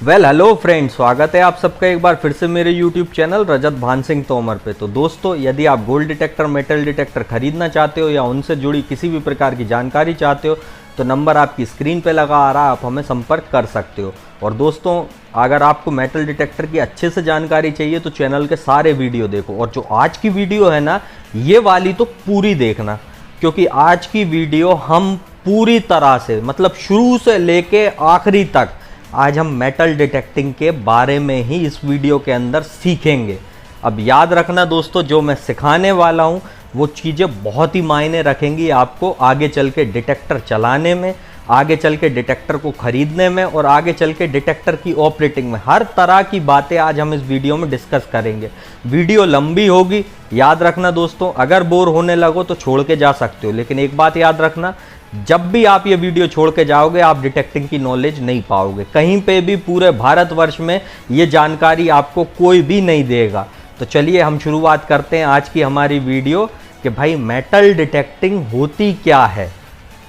Hello friends, स्वागत है आप सबका एक बार फिर से मेरे यूट्यूब चैनल रजत भान सिंह तोमर पे। तो दोस्तों, यदि आप गोल्ड डिटेक्टर, मेटल डिटेक्टर खरीदना चाहते हो या उनसे जुड़ी किसी भी प्रकार की जानकारी चाहते हो तो नंबर आपकी स्क्रीन पे लगा आ रहा है, आप हमें संपर्क कर सकते हो। और दोस्तों, अगर आपको मेटल डिटेक्टर की अच्छे से जानकारी चाहिए तो चैनल के सारे वीडियो देखो, और जो आज की वीडियो है ना, ये वाली तो पूरी देखना, क्योंकि आज की वीडियो हम पूरी तरह से मतलब शुरू से लेके आखिरी तक आज हम मेटल डिटेक्टिंग के बारे में ही इस वीडियो के अंदर सीखेंगे। अब याद रखना दोस्तों, जो मैं सिखाने वाला हूँ वो चीज़ें बहुत ही मायने रखेंगी आपको आगे चल के डिटेक्टर चलाने में, आगे चल के डिटेक्टर को खरीदने में और आगे चल के डिटेक्टर की ऑपरेटिंग में। हर तरह की बातें आज हम इस वीडियो में डिस्कस करेंगे। वीडियो लंबी होगी, याद रखना दोस्तों। अगर बोर होने लगो तो छोड़ के जा सकते हो, लेकिन एक बात याद रखना, जब भी आप ये वीडियो छोड़ के जाओगे आप डिटेक्टिंग की नॉलेज नहीं पाओगे। कहीं पे भी पूरे भारतवर्ष में ये जानकारी आपको कोई भी नहीं देगा। तो चलिए हम शुरुआत करते हैं आज की हमारी वीडियो कि भाई मेटल डिटेक्टिंग होती क्या है,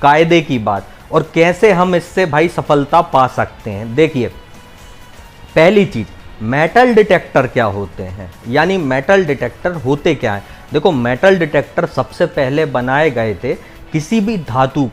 कायदे की बात, और कैसे हम इससे भाई सफलता पा सकते हैं। देखिए, पहली चीज, मेटल डिटेक्टर क्या होते हैं, यानी मेटल डिटेक्टर होते क्या है। देखो, मेटल डिटेक्टर सबसे पहले बनाए गए थे किसी भी धातु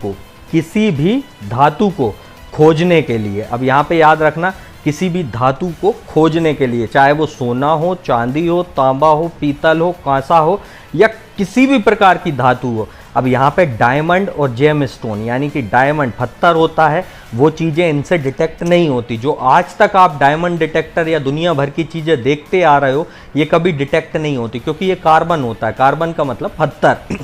को खोजने के लिए। अब यहाँ पे याद रखना, किसी भी धातु को खोजने के लिए, चाहे वो सोना हो, चांदी हो, तांबा हो, पीतल हो, कांसा हो या किसी भी प्रकार की धातु हो। अब यहाँ पे डायमंड और जेम स्टोन, यानी कि डायमंड पत्थर होता है, वो चीज़ें इनसे डिटेक्ट नहीं होती। जो आज तक आप डायमंड डिटेक्टर या दुनिया भर की चीज़ें देखते आ रहे हो, ये कभी डिटेक्ट नहीं होती, क्योंकि ये कार्बन होता है। कार्बन का मतलब पत्थर।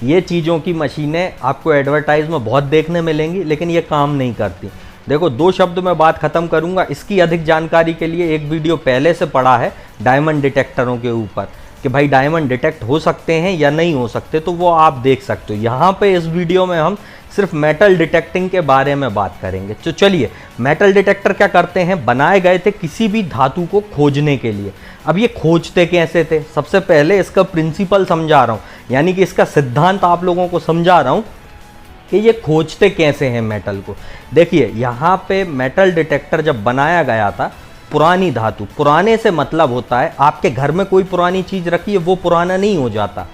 ये चीज़ों की मशीनें आपको एडवर्टाइज में बहुत देखने मिलेंगी, लेकिन ये काम नहीं करती। देखो, दो शब्द में बात खत्म करूंगा। इसकी अधिक जानकारी के लिए एक वीडियो पहले से पड़ा है डायमंड डिटेक्टरों के ऊपर कि भाई डायमंड डिटेक्ट हो सकते हैं या नहीं हो सकते, तो वो आप देख सकते हो। यहाँ पे इस वीडियो में हम सिर्फ मेटल डिटेक्टिंग के बारे में बात करेंगे। तो चलिए, मेटल डिटेक्टर क्या करते हैं, बनाए गए थे किसी भी धातु को खोजने के लिए। अब ये खोजते कैसे थे, सबसे पहले इसका प्रिंसिपल समझा रहा हूँ, यानी कि इसका सिद्धांत आप लोगों को समझा रहा हूँ कि ये खोजते कैसे हैं मेटल को। देखिए, यहाँ पे मेटल डिटेक्टर जब बनाया गया था, पुरानी धातु, पुराने से मतलब होता है आपके घर में कोई पुरानी चीज़ रखी है वो पुराना नहीं हो जाता।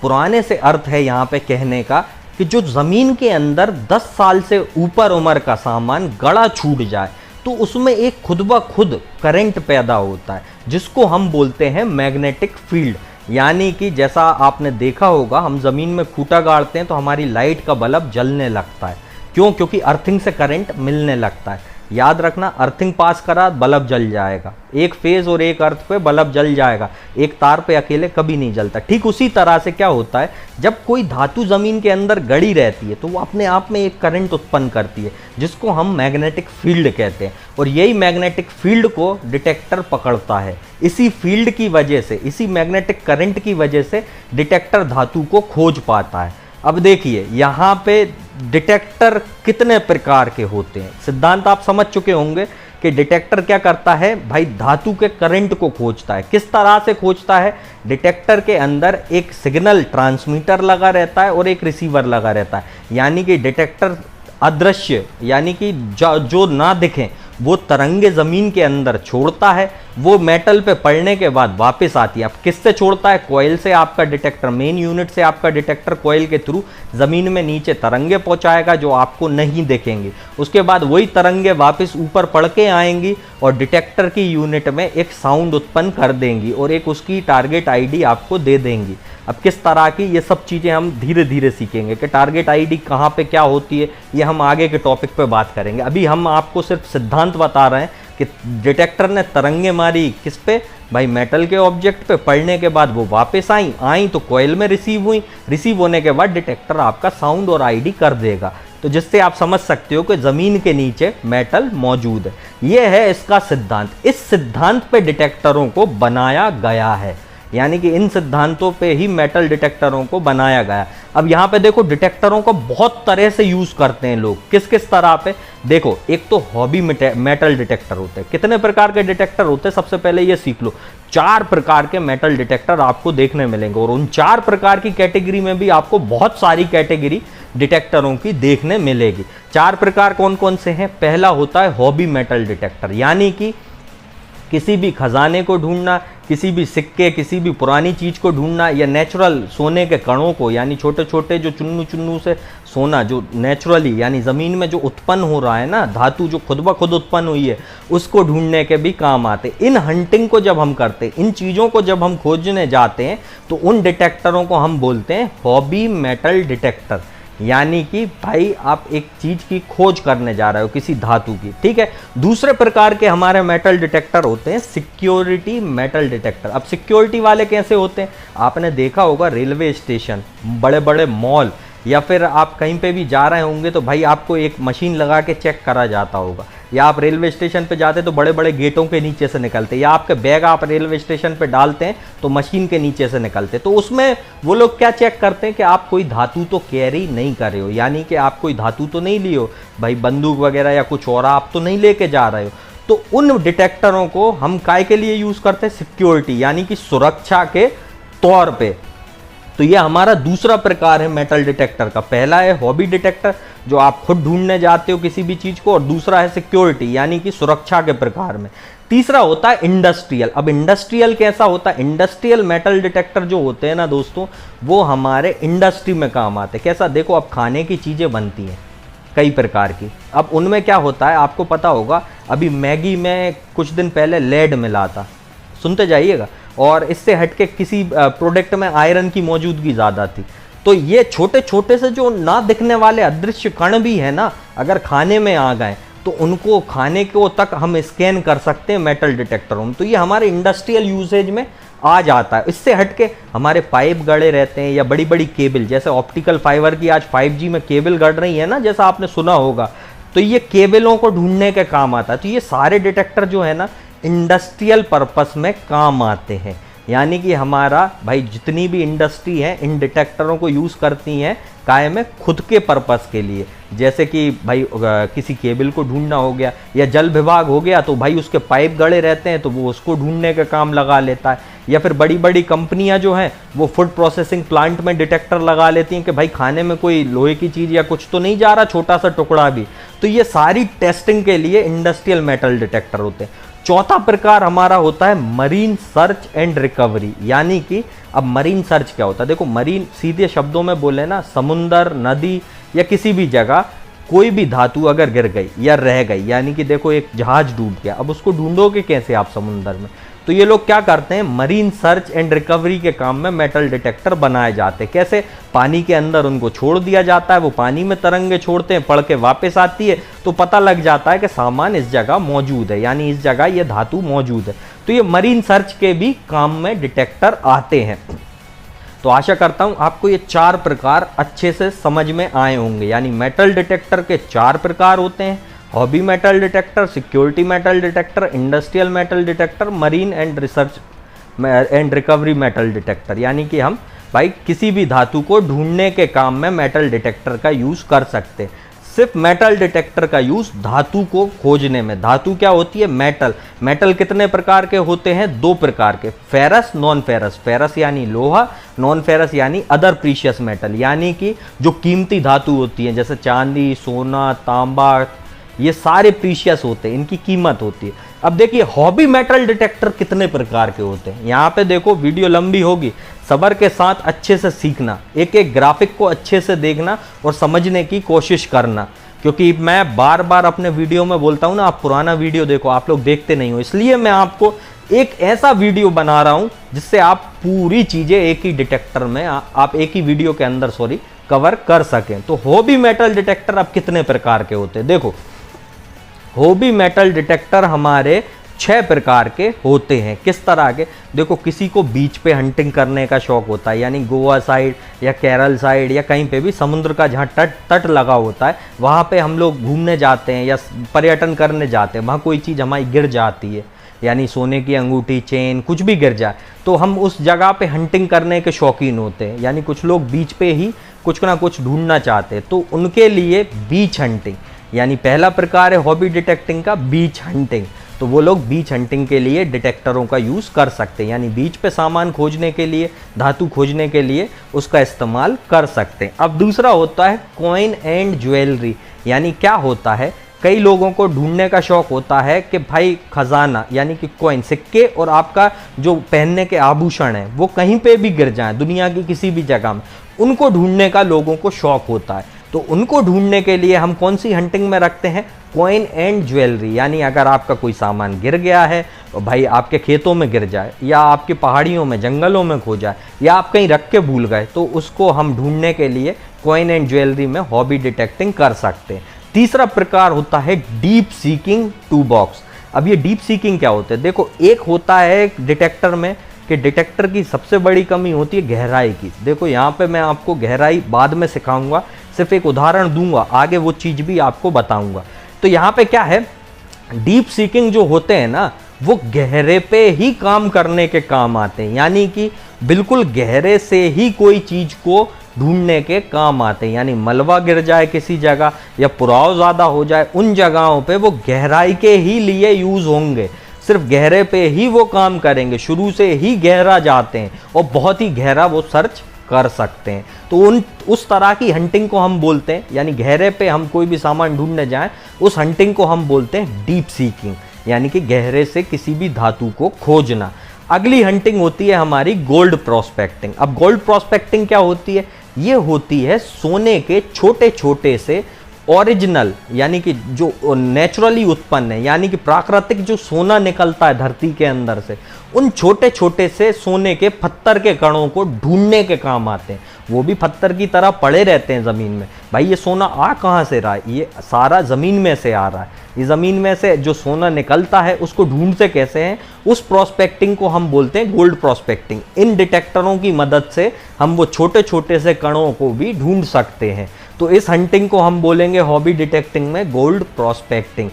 पुराने से अर्थ है यहाँ पे कहने का कि जो ज़मीन के अंदर 10 साल से ऊपर उम्र का सामान गड़ा छूट जाए तो उसमें एक खुद ब खुद करंट पैदा होता है, जिसको हम बोलते हैं मैग्नेटिक फील्ड। यानी कि जैसा आपने देखा होगा, हम ज़मीन में खूंटा गाड़ते हैं तो हमारी लाइट का बल्ब जलने लगता है। क्यों? क्योंकि अर्थिंग से करंट मिलने लगता है। याद रखना, अर्थिंग पास करा बल्ब जल जाएगा, एक फेज और एक अर्थ पे बल्ब जल जाएगा, एक तार पे अकेले कभी नहीं जलता। ठीक उसी तरह से क्या होता है, जब कोई धातु जमीन के अंदर गड़ी रहती है तो वो अपने आप में एक करंट उत्पन्न करती है, जिसको हम मैग्नेटिक फील्ड कहते हैं। और यही मैग्नेटिक फील्ड को डिटेक्टर पकड़ता है। इसी फील्ड की वजह से, इसी मैग्नेटिक करंट की वजह से डिटेक्टर धातु को खोज पाता है। अब देखिए, यहाँ पे डिटेक्टर कितने प्रकार के होते हैं, सिद्धांत आप समझ चुके होंगे कि डिटेक्टर क्या करता है भाई, धातु के करंट को खोजता है। किस तरह से खोजता है, डिटेक्टर के अंदर एक सिग्नल ट्रांसमीटर लगा रहता है और एक रिसीवर लगा रहता है। यानी कि डिटेक्टर अदृश्य, यानी कि जो ना दिखें वो तरंगे ज़मीन के अंदर छोड़ता है, वो मेटल पे पड़ने के बाद वापस आती है। अब किससे छोड़ता है, कॉइल से। आपका डिटेक्टर, मेन यूनिट से आपका डिटेक्टर कॉइल के थ्रू ज़मीन में नीचे तरंगे पहुंचाएगा जो आपको नहीं दिखेंगी। उसके बाद वही तरंगे वापस ऊपर पड़ के आएंगी और डिटेक्टर की यूनिट में एक साउंड उत्पन्न कर देंगी और एक उसकी टारगेट आईडी आपको दे देंगी। अब किस तरह की, ये सब चीज़ें हम धीरे धीरे सीखेंगे कि टारगेट आईडी कहाँ पे क्या होती है, ये हम आगे के टॉपिक पे बात करेंगे। अभी हम आपको सिर्फ सिद्धांत बता रहे हैं कि डिटेक्टर ने तरंगे मारी किस पे भाई, मेटल के ऑब्जेक्ट पे, पड़ने के बाद वो वापस आई तो कॉइल में रिसीव हुई, रिसीव होने के बाद डिटेक्टर आपका साउंड और आईडी कर देगा। तो जिससे आप समझ सकते हो कि ज़मीन के नीचे मेटल मौजूद है। ये है इसका सिद्धांत। इस सिद्धांत पे डिटेक्टरों को बनाया गया है, यानी कि इन सिद्धांतों पे ही मेटल डिटेक्टरों को बनाया गया। अब यहाँ पे देखो, डिटेक्टरों को बहुत तरह से यूज़ करते हैं लोग। किस किस तरह पे, देखो, एक तो हॉबी मेटल डिटेक्टर होते हैं। कितने प्रकार के डिटेक्टर होते हैं, सबसे पहले ये सीख लो। 4 प्रकार के मेटल डिटेक्टर आपको देखने मिलेंगे, और उन 4 प्रकार की कैटेगरी में भी आपको बहुत सारी कैटेगरी डिटेक्टरों की देखने मिलेगी। 4 प्रकार कौन कौन से हैं? पहला होता है हॉबी मेटल डिटेक्टर, यानी कि किसी भी खजाने को ढूंढना, किसी भी सिक्के, किसी भी पुरानी चीज़ को ढूंढना, या नेचुरल सोने के कणों को, यानी छोटे छोटे जो चुन्नू चुन्नू से सोना जो नेचुरली यानी ज़मीन में जो उत्पन्न हो रहा है ना, धातु जो खुद ब खुद उत्पन्न हुई है, उसको ढूंढने के भी काम आते। इन हंटिंग को जब हम करते, इन चीज़ों को जब हम खोजने जाते हैं, तो उन डिटेक्टरों को हम बोलते हैं हॉबी मेटल डिटेक्टर। यानी कि भाई आप एक चीज की खोज करने जा रहे हो, किसी धातु की, ठीक है। दूसरे प्रकार के हमारे मेटल डिटेक्टर होते हैं सिक्योरिटी मेटल डिटेक्टर। अब सिक्योरिटी वाले कैसे होते हैं? आपने देखा होगा रेलवे स्टेशन, बड़े बड़े मॉल, या फिर आप कहीं पे भी जा रहे होंगे तो भाई आपको एक मशीन लगा के चेक करा जाता होगा, या आप रेलवे स्टेशन पे जाते तो बड़े बड़े गेटों के नीचे से निकलते, या आपके बैग आप रेलवे स्टेशन पे डालते हैं तो मशीन के नीचे से निकलते। तो उसमें वो लोग क्या चेक करते हैं कि आप कोई धातु तो कैरी नहीं कर रहे हो, यानी कि आप कोई धातु तो नहीं लिए हो, भाई बंदूक वगैरह या कुछ और आप तो नहीं लेके जा रहे हो। तो उन डिटेक्टरों को हम काय के लिए यूज़ करते हैं? सिक्योरिटी, यानी कि सुरक्षा के तौर पे। तो ये हमारा दूसरा प्रकार है मेटल डिटेक्टर का। पहला है हॉबी डिटेक्टर, जो आप खुद ढूंढने जाते हो किसी भी चीज़ को, और दूसरा है सिक्योरिटी, यानी कि सुरक्षा के प्रकार में। तीसरा होता है इंडस्ट्रियल। अब इंडस्ट्रियल कैसा होता है? इंडस्ट्रियल मेटल डिटेक्टर जो होते हैं ना दोस्तों, वो हमारे इंडस्ट्री में काम आते हैं। कैसा? देखो, अब खाने की चीज़ें बनती हैं कई प्रकार की। अब उनमें क्या होता है, आपको पता होगा, अभी मैगी में कुछ दिन पहले लेड मिला था, सुनते जाइएगा, और इससे हटके किसी प्रोडक्ट में आयरन की मौजूदगी ज़्यादा थी। तो ये छोटे छोटे से जो ना दिखने वाले अदृश्य कण भी है ना, अगर खाने में आ गए तो उनको खाने को तक हम स्कैन कर सकते हैं मेटल डिटेक्टरों में। तो ये हमारे इंडस्ट्रियल यूसेज में आ जाता है। इससे हटके हमारे पाइप गड़े रहते हैं, या बड़ी बड़ी केबल, जैसे ऑप्टिकल फाइबर की आज 5G में केबल गड़ रही है ना, जैसा आपने सुना होगा, तो ये केबलों को ढूंढने के काम आता है। तो ये सारे डिटेक्टर जो है ना, इंडस्ट्रियल पर्पस में काम आते हैं। यानी कि हमारा भाई जितनी भी इंडस्ट्री है इन डिटेक्टरों को यूज़ करती हैं काय में, खुद के पर्पस के लिए। जैसे कि भाई किसी केबल को ढूंढना हो गया, या जल विभाग हो गया तो भाई उसके पाइप गड़े रहते हैं तो वो उसको ढूंढने का काम लगा लेता है। या फिर बड़ी बड़ी कंपनियां जो हैं वो फूड प्रोसेसिंग प्लांट में डिटेक्टर लगा लेती हैं कि भाई खाने में कोई लोहे की चीज़ या कुछ तो नहीं जा रहा, छोटा सा टुकड़ा भी। तो ये सारी टेस्टिंग के लिए इंडस्ट्रियल मेटल डिटेक्टर होते हैं। चौथा प्रकार हमारा होता है मरीन सर्च एंड रिकवरी। यानी कि अब मरीन सर्च क्या होता है? देखो, मरीन सीधे शब्दों में बोले ना, समुंदर, नदी या किसी भी जगह कोई भी धातु अगर गिर गई या रह गई, यानी कि देखो एक जहाज डूब गया, अब उसको ढूंढोगे कैसे आप समुंदर में? तो ये लोग क्या करते हैं, मरीन सर्च एंड रिकवरी के काम में मेटल डिटेक्टर बनाए जाते हैं। कैसे? पानी के अंदर उनको छोड़ दिया जाता है, वो पानी में तरंगे छोड़ते हैं, पढ़ के वापस आती है, तो पता लग जाता है कि सामान इस जगह मौजूद है, यानी इस जगह ये धातु मौजूद है। तो ये मरीन सर्च के भी काम में डिटेक्टर आते हैं। तो आशा करता हूं आपको ये 4 प्रकार अच्छे से समझ में आए होंगे। यानी मेटल डिटेक्टर के 4 प्रकार होते हैं: hobby metal detector, security metal detector, industrial metal detector, marine and research and recovery metal detector. यानी कि हम भाई किसी भी धातु को ढूंढने के काम में मेटल डिटेक्टर का यूज़ कर सकते हैं। सिर्फ मेटल डिटेक्टर का यूज़ धातु को खोजने में। धातु क्या होती है? मेटल। मेटल कितने प्रकार के होते हैं? 2 प्रकार के, फेरस, नॉन फेरस। फेरस यानी लोहा, नॉन फेरस यानी अदर प्रीशियस मेटल, यानी कि जो कीमती धातु होती है, जैसे चांदी, सोना, तांबा, ये सारे प्रीशियस होते हैं, इनकी कीमत होती है। अब देखिए हॉबी मेटल डिटेक्टर कितने प्रकार के होते हैं। यहाँ पे देखो, वीडियो लंबी होगी, सब्र के साथ अच्छे से सीखना, एक एक ग्राफिक को अच्छे से देखना और समझने की कोशिश करना। क्योंकि मैं बार बार अपने वीडियो में बोलता हूँ ना, आप पुराना वीडियो देखो, आप लोग देखते नहीं हो, इसलिए मैं आपको एक ऐसा वीडियो बना रहा हूँ जिससे आप पूरी चीज़ें एक ही डिटेक्टर में, आप एक ही वीडियो के अंदर कवर कर सकें। तो हॉबी मेटल डिटेक्टर अब कितने प्रकार के होते हैं? देखो, हॉबी मेटल डिटेक्टर हमारे 6 प्रकार के होते हैं। किस तरह के? देखो, किसी को बीच पे हंटिंग करने का शौक होता है, यानी गोवा साइड या केरल साइड या कहीं पे भी समुद्र का जहाँ तट लगा होता है, वहाँ पे हम लोग घूमने जाते हैं या पर्यटन करने जाते हैं, वहाँ कोई चीज़ हमारी गिर जाती है, यानी सोने की अंगूठी, चेन, कुछ भी गिर जाए, तो हम उस जगह पे हंटिंग करने के शौकीन होते हैं। यानी कुछ लोग बीच पे ही कुछ ना कुछ ढूंढना चाहते हैं, तो उनके लिए बीच हंटिंग, यानी पहला प्रकार है हॉबी डिटेक्टिंग का, बीच हंटिंग। तो वो लोग बीच हंटिंग के लिए डिटेक्टरों का यूज़ कर सकते हैं, यानी बीच पे सामान खोजने के लिए, धातु खोजने के लिए उसका इस्तेमाल कर सकते हैं। अब दूसरा होता है कॉइन एंड ज्वेलरी, यानी क्या होता है, कई लोगों को ढूंढने का शौक होता है कि भाई खजाना यानी कि कॉइन, सिक्के और आपका जो पहनने के आभूषण हैं वो कहीं पे भी गिर जाएं दुनिया की किसी भी जगह में, उनको ढूंढने का लोगों को शौक होता है। तो उनको ढूंढने के लिए हम कौन सी हंटिंग में रखते हैं, कॉइन एंड ज्वेलरी, यानी अगर आपका कोई सामान गिर गया है, भाई आपके खेतों में गिर जाए या आपकी पहाड़ियों में जंगलों में खो जाए या आप कहीं रख के भूल गए, तो उसको हम ढूंढने के लिए कॉइन एंड ज्वेलरी में हॉबी डिटेक्टिंग कर सकते हैं। तीसरा प्रकार होता है डीप सीकिंग टू बॉक्स। अब ये डीप सीकिंग क्या होता है, देखो एक होता है डिटेक्टर में कि डिटेक्टर की सबसे बड़ी कमी होती है गहराई की। देखो यहाँ पे मैं आपको गहराई बाद में सिखाऊंगा, सिर्फ एक उदाहरण दूंगा, आगे वो चीज़ भी आपको बताऊंगा। तो यहाँ पे क्या है, डीप सीकिंग जो होते हैं ना वो गहरे पे ही काम करने के काम आते हैं, यानी कि बिल्कुल गहरे से ही कोई चीज़ को ढूंढने के काम आते हैं। यानी मलबा गिर जाए किसी जगह या पुराव ज़्यादा हो जाए, उन जगहों पे वो गहराई के ही लिए यूज़ होंगे, सिर्फ गहरे पे ही वो काम करेंगे, शुरू से ही गहरा जाते हैं और बहुत ही गहरा वो सर्च कर सकते हैं। तो उस तरह की हंटिंग को हम बोलते हैं, यानी गहरे पे हम कोई भी सामान ढूंढने जाएं उस हंटिंग को हम बोलते हैं डीप सीकिंग, यानी कि गहरे से किसी भी धातु को खोजना। अगली हंटिंग होती है हमारी गोल्ड प्रोस्पेक्टिंग। अब गोल्ड प्रोस्पेक्टिंग क्या होती है, ये होती है सोने के छोटे छोटे से ओरिजिनल, यानी कि जो नेचुरली उत्पन्न है, यानी कि प्राकृतिक जो सोना निकलता है धरती के अंदर से, उन छोटे छोटे से सोने के पत्थर के कणों को ढूंढने के काम आते हैं। वो भी पत्थर की तरह पड़े रहते हैं ज़मीन में, भाई ये सोना आ कहाँ से रहा है, ये सारा ज़मीन में से आ रहा है। ये ज़मीन में से जो सोना निकलता है उसको ढूंढते कैसे हैं, उस प्रोस्पेक्टिंग को हम बोलते हैं गोल्ड प्रोस्पेक्टिंग। इन डिटेक्टरों की मदद से हम वो छोटे छोटे से कणों को भी ढूंढ सकते हैं। तो इस हंटिंग को हम बोलेंगे हॉबी डिटेक्टिंग में गोल्ड प्रोस्पेक्टिंग।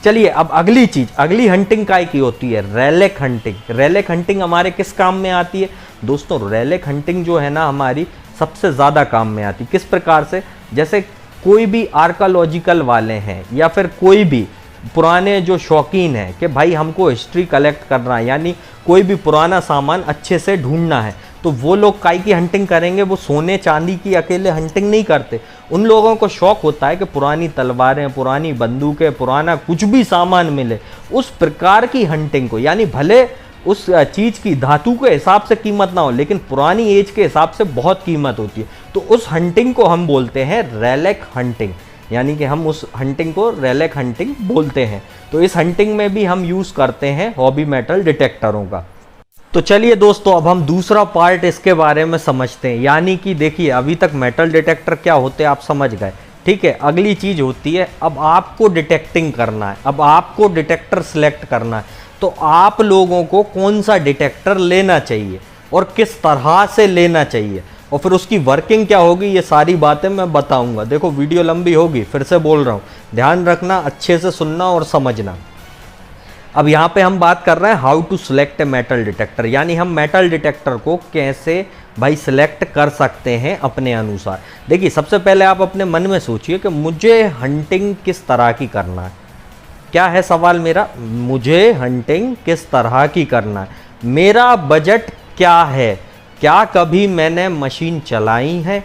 चलिए अब अगली चीज, अगली हंटिंग काय की होती है, रेलेक हंटिंग। रेलेक हंटिंग हमारे किस काम में आती है दोस्तों, रेलेक हंटिंग जो है ना हमारी सबसे ज़्यादा काम में आती है। किस प्रकार से, जैसे कोई भी आर्कोलॉजिकल वाले हैं या फिर कोई भी पुराने जो शौकीन हैं कि भाई हमको हिस्ट्री कलेक्ट करना है, यानी कोई भी पुराना सामान अच्छे से ढूंढना है, तो वो लोग काय की हंटिंग करेंगे, वो सोने चांदी की अकेले हंटिंग नहीं करते। उन लोगों को शौक होता है कि पुरानी तलवारें, पुरानी बंदूकें, पुराना कुछ भी सामान मिले, उस प्रकार की हंटिंग को, यानी भले उस चीज़ की धातु के हिसाब से कीमत ना हो लेकिन पुरानी एज के हिसाब से बहुत कीमत होती है, तो उस हंटिंग को हम बोलते हैं रेलेक हंटिंग, यानी कि हम उस हंटिंग को रेलेक हंटिंग बोलते हैं। तो इस हंटिंग में भी हम यूज़ करते हैं हॉबी मेटल डिटेक्टरों का। तो चलिए दोस्तों अब हम दूसरा पार्ट इसके बारे में समझते हैं, यानी कि देखिए अभी तक मेटल डिटेक्टर क्या होते हैं आप समझ गए, ठीक है। अगली चीज़ होती है अब आपको डिटेक्टिंग करना है, अब आपको डिटेक्टर सिलेक्ट करना है, तो आप लोगों को कौन सा डिटेक्टर लेना चाहिए और किस तरह से लेना चाहिए और फिर उसकी वर्किंग क्या होगी, ये सारी बातें मैं बताऊंगा। देखो वीडियो लंबी होगी, फिर से बोल रहा हूँ, ध्यान रखना, अच्छे से सुनना और समझना। अब यहाँ पे हम बात कर रहे हैं how to select a metal detector, यानी हम मेटल डिटेक्टर को कैसे भाई सिलेक्ट कर सकते हैं अपने अनुसार। देखिए सबसे पहले आप अपने मन में सोचिए कि मुझे हंटिंग किस तरह की करना है। क्या है सवाल मेरा, मुझे हंटिंग किस तरह की करना है, मेरा बजट क्या है, क्या कभी मैंने मशीन चलाई है।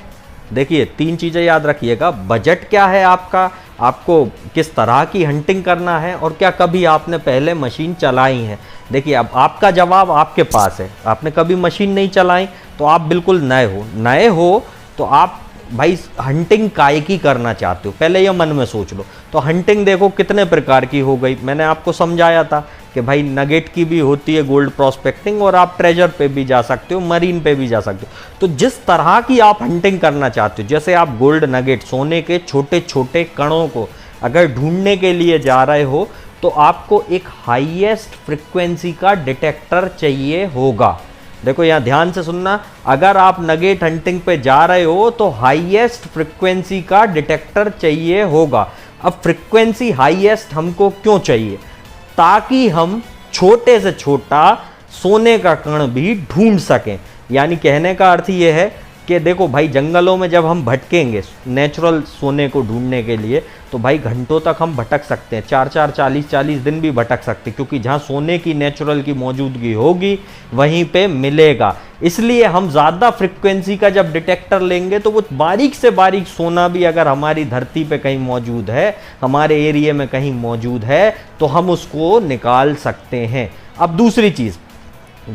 देखिए तीन चीज़ें याद रखिएगा, बजट क्या है आपका, आपको किस तरह की हंटिंग करना है और क्या कभी आपने पहले मशीन चलाई है। देखिए अब आपका जवाब आपके पास है, आपने कभी मशीन नहीं चलाई तो आप बिल्कुल नए हो तो आप भाई हंटिंग काय की करना चाहते हो, पहले ये मन में सोच लो। तो हंटिंग देखो कितने प्रकार की हो गई, मैंने आपको समझाया था कि भाई नगेट की भी होती है गोल्ड प्रोस्पेक्टिंग, और आप ट्रेजर पे भी जा सकते हो, मरीन पे भी जा सकते हो। तो जिस तरह की आप हंटिंग करना चाहते हो, जैसे आप गोल्ड नगेट, सोने के छोटे छोटे कणों को अगर ढूंढने के लिए जा रहे हो तो आपको एक हाईएस्ट फ्रिक्वेंसी का डिटेक्टर चाहिए होगा। देखो यहाँ ध्यान से सुनना, अगर आप नगेट हंटिंग पे जा रहे हो तो हाईएस्ट फ्रिक्वेंसी का डिटेक्टर चाहिए होगा। अब फ्रिक्वेंसी हाईएस्ट हमको क्यों चाहिए, ताकि हम छोटे से छोटा सोने का कण भी ढूंढ सकें। यानी कहने का अर्थ ये है कि देखो भाई, जंगलों में जब हम भटकेंगे नेचुरल सोने को ढूंढने के लिए, तो भाई घंटों तक हम भटक सकते हैं, 4-4 40-40 दिन भी भटक सकते हैं, क्योंकि जहाँ सोने की नेचुरल की मौजूदगी होगी वहीं पे मिलेगा। इसलिए हम ज़्यादा फ्रिक्वेंसी का जब डिटेक्टर लेंगे तो वो बारीक से बारीक सोना भी अगर हमारी धरती पे कहीं मौजूद है, हमारे एरिया में कहीं मौजूद है, तो हम उसको निकाल सकते हैं। अब दूसरी चीज़,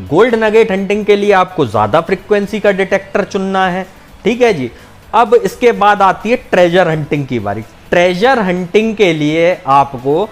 गोल्ड नगेट हंटिंग के लिए आपको ज़्यादा फ्रिक्वेंसी का डिटेक्टर चुनना है, ठीक है जी। अब इसके बाद आती है ट्रेजर हंटिंग की बारी। ट्रेजर हंटिंग के लिए आपको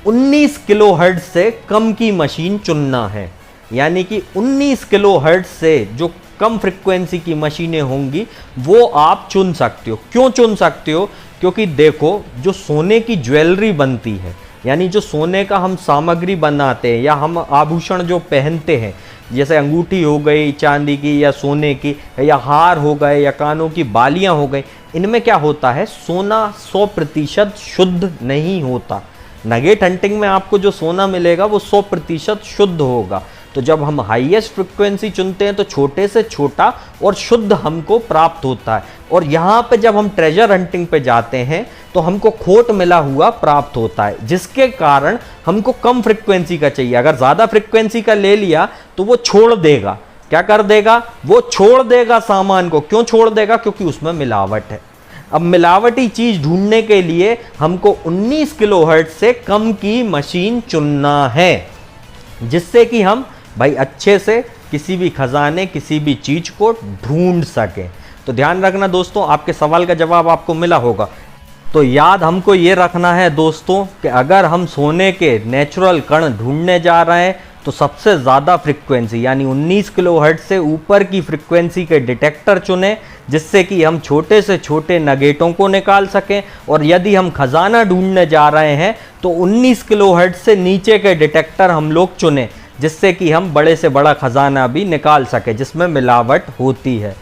19 किलोहर्ट्ज़ से कम की मशीन चुनना है, यानी कि 19 किलोहर्ट्ज़ से जो कम फ्रिक्वेंसी की मशीनें होंगी वो आप चुन सकते हो। क्यों चुन सकते हो? क्योंकि देखो, जो सोने की ज्वेलरी बनती है, यानी जो सोने का हम सामग्री बनाते हैं या हम आभूषण जो पहनते हैं, जैसे अंगूठी हो गई चांदी की या सोने की, या हार हो गए या कानों की बालियां हो गई, इनमें क्या होता है, सोना 100% शुद्ध नहीं होता। नगेट हंटिंग में आपको जो सोना मिलेगा वो 100% शुद्ध होगा। तो जब हम हाईएस्ट फ्रिक्वेंसी चुनते हैं तो छोटे से छोटा और शुद्ध हमको प्राप्त होता है, और यहाँ पे जब हम ट्रेजर हंटिंग पे जाते हैं तो हमको खोट मिला हुआ प्राप्त होता है, जिसके कारण हमको कम फ्रिक्वेंसी का चाहिए। अगर ज़्यादा फ्रिक्वेंसी का ले लिया तो वो छोड़ देगा, क्या कर देगा, वो छोड़ देगा सामान को। क्यों छोड़ देगा? क्योंकि उसमें मिलावट है। अब मिलावटी चीज़ ढूंढने के लिए हमको 19 किलोहर्ट्ज़ से कम की मशीन चुनना है, जिससे कि हम भाई अच्छे से किसी भी खजाने, किसी भी चीज़ को ढूंढ सकें। तो ध्यान रखना दोस्तों, आपके सवाल का जवाब आपको मिला होगा। तो याद हमको ये रखना है दोस्तों कि अगर हम सोने के नेचुरल कण ढूंढने जा रहे हैं तो सबसे ज़्यादा फ्रिक्वेंसी यानी 19 किलोहर्ट्ज़ से ऊपर की फ्रिक्वेंसी के डिटेक्टर चुनें, जिससे कि हम छोटे से छोटे नगेटों को निकाल सकें। और यदि हम खजाना ढूंढने जा रहे हैं तो 19 किलोहर्ट्ज़ से नीचे के डिटेक्टर हम लोग चुनें, जिससे कि हम बड़े से बड़ा खजाना भी निकाल सकें जिसमें मिलावट होती है।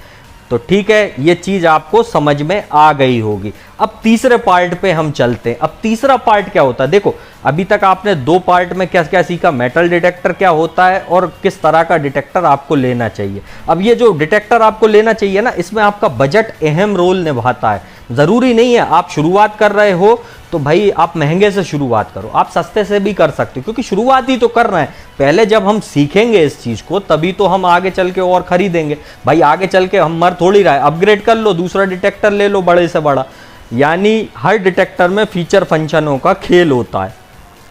तो ठीक है, ये चीज़ आपको समझ में आ गई होगी। अब तीसरे पार्ट पे हम चलते हैं। अब तीसरा पार्ट क्या होता है? देखो, अभी तक आपने 2 पार्ट में क्या क्या सीखा, मेटल डिटेक्टर क्या होता है और किस तरह का डिटेक्टर आपको लेना चाहिए। अब ये जो डिटेक्टर आपको लेना चाहिए ना, इसमें आपका बजट अहम रोल निभाता है। ज़रूरी नहीं है आप शुरुआत कर रहे हो तो भाई आप महंगे से शुरुआत करो, आप सस्ते से भी कर सकते हो, क्योंकि शुरुआत ही तो कर रहे हैं। पहले जब हम सीखेंगे इस चीज़ को तभी तो हम आगे चल के और खरीदेंगे। भाई आगे चल के हम मर थोड़ी रहा है, अपग्रेड कर लो, दूसरा डिटेक्टर ले लो बड़े से बड़ा। यानी हर डिटेक्टर में फीचर फंक्शनों का खेल होता है।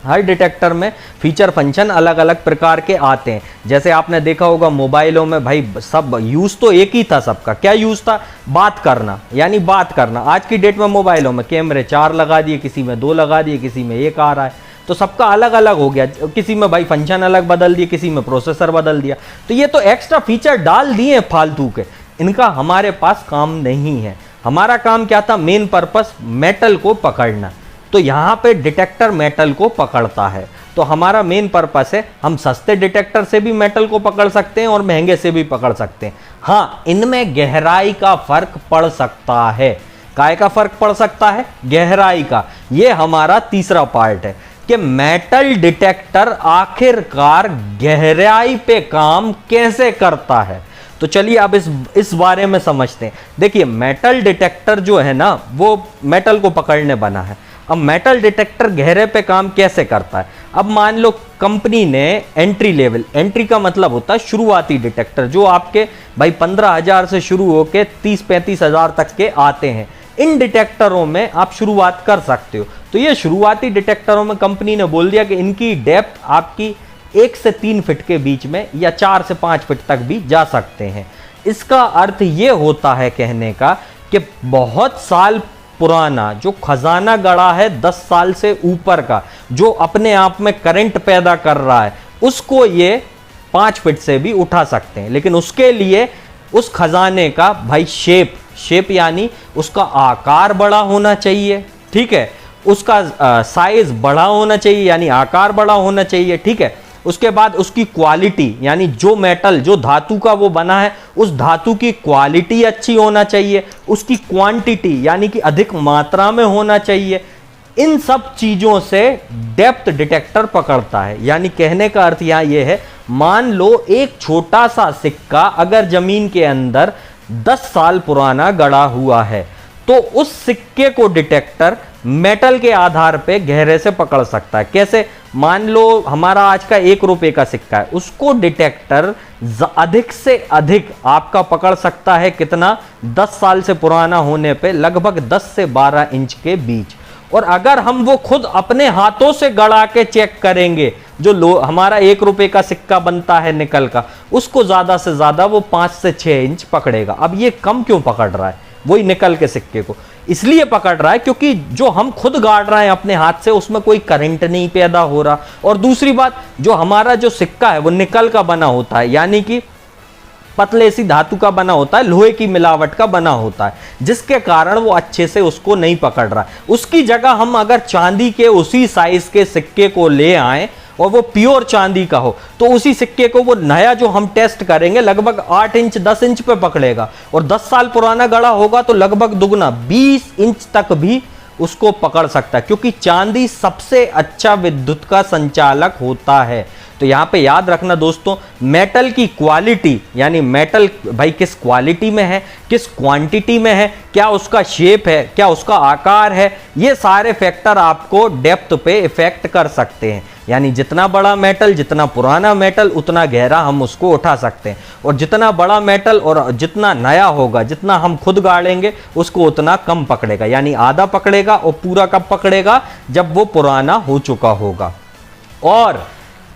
हर डिटेक्टर में फीचर फंक्शन अलग अलग प्रकार के आते हैं। जैसे आपने देखा होगा मोबाइलों में, भाई सब यूज़ तो एक ही था सबका। क्या यूज़ था? बात करना, यानी बात करना। आज की डेट में मोबाइलों में कैमरे 4 लगा दिए, किसी में 2 लगा दिए, किसी में 1 आ रहा है, तो सबका अलग अलग हो गया। किसी में भाई फंक्शन अलग बदल दिए, किसी में प्रोसेसर बदल दिया। तो ये तो एक्स्ट्रा फीचर डाल दिए फालतू के, इनका हमारे पास काम नहीं है। हमारा काम क्या था? मेन पर्पस मेटल को पकड़ना। तो यहाँ पे डिटेक्टर मेटल को पकड़ता है। तो हमारा मेन पर्पस है, हम सस्ते डिटेक्टर से भी मेटल को पकड़ सकते हैं और महंगे से भी पकड़ सकते हैं। हाँ, इनमें गहराई का फर्क पड़ सकता है। काय का फर्क पड़ सकता है? गहराई का। ये हमारा तीसरा पार्ट है कि मेटल डिटेक्टर आखिरकार गहराई पे काम कैसे करता है। तो चलिए अब इस बारे में समझते हैं। देखिए, मेटल डिटेक्टर जो है ना, वो मेटल को पकड़ने बना है। अब मेटल डिटेक्टर गहरे पे काम कैसे करता है? अब मान लो कंपनी ने एंट्री लेवल, एंट्री का मतलब होता है शुरुआती डिटेक्टर, जो आपके भाई 15,000 से शुरू होके 30-35 हज़ार तक के आते हैं। इन डिटेक्टरों में आप शुरुआत कर सकते हो। तो ये शुरुआती डिटेक्टरों में कंपनी ने बोल दिया कि इनकी डेप्थ आपकी 1 से 3 फीट के बीच में या 4 से 5 फीट तक भी जा सकते हैं। इसका अर्थ ये होता है कहने का कि बहुत साल पुराना जो खजाना गड़ा है 10 साल से ऊपर का, जो अपने आप में करंट पैदा कर रहा है, उसको ये 5 फीट से भी उठा सकते हैं। लेकिन उसके लिए उस खजाने का भाई शेप यानी उसका आकार बड़ा होना चाहिए, ठीक है, उसका साइज बड़ा होना चाहिए यानी आकार बड़ा होना चाहिए, ठीक है। उसके बाद उसकी क्वालिटी यानी जो मेटल, जो धातु का वो बना है, उस धातु की क्वालिटी अच्छी होना चाहिए। उसकी क्वांटिटी यानी कि अधिक मात्रा में होना चाहिए। इन सब चीजों से डेप्थ डिटेक्टर पकड़ता है। यानी कहने का अर्थ यहां यह है, मान लो एक छोटा सा सिक्का अगर जमीन के अंदर 10 साल पुराना गड़ा हुआ है, तो उस सिक्के को डिटेक्टर मेटल के आधार पे गहरे से पकड़ सकता है। कैसे? मान लो हमारा आज का 1 रुपए का सिक्का है, उसको डिटेक्टर अधिक से अधिक आपका पकड़ सकता है कितना? 10 साल से पुराना होने पे लगभग 10 से 12 इंच के बीच। और अगर हम वो खुद अपने हाथों से गड़ा के चेक करेंगे, जो हमारा 1 रुपए का सिक्का बनता है निकल का, उसको ज्यादा से ज्यादा वो 5 से 6 इंच पकड़ेगा। अब ये कम क्यों पकड़ रहा है? वही निकल के सिक्के को इसलिए पकड़ रहा है क्योंकि जो हम खुद गाड़ रहे हैं अपने हाथ से, उसमें कोई करंट नहीं पैदा हो रहा। और दूसरी बात, जो हमारा जो सिक्का है वो निकल का बना होता है, यानी कि पतले सी धातु का बना होता है, लोहे की मिलावट का बना होता है, जिसके कारण वो अच्छे से उसको नहीं पकड़ रहा है। उसकी जगह हम अगर चांदी के उसी साइज के सिक्के को ले आए और वो प्योर चांदी का हो, तो उसी सिक्के को वो नया जो हम टेस्ट करेंगे लगभग 8 इंच 10 इंच पे पकड़ेगा। और 10 साल पुराना गड़ा होगा तो लगभग दुगना 20 इंच तक भी उसको पकड़ सकता है, क्योंकि चांदी सबसे अच्छा विद्युत का संचालक होता है। तो यहां पे याद रखना दोस्तों, मेटल की क्वालिटी, यानी मेटल भाई किस क्वालिटी में है, किस क्वांटिटी में है, क्या उसका शेप है, क्या उसका आकार है, ये सारे फैक्टर आपको डेप्थ पे इफेक्ट कर सकते हैं। यानी जितना बड़ा मेटल, जितना पुराना मेटल, उतना गहरा हम उसको उठा सकते हैं। और जितना बड़ा मेटल और जितना नया होगा, जितना हम खुद गाड़ेंगे, उसको उतना कम पकड़ेगा। यानी आधा पकड़ेगा। और पूरा कब पकड़ेगा? जब वो पुराना हो चुका होगा। और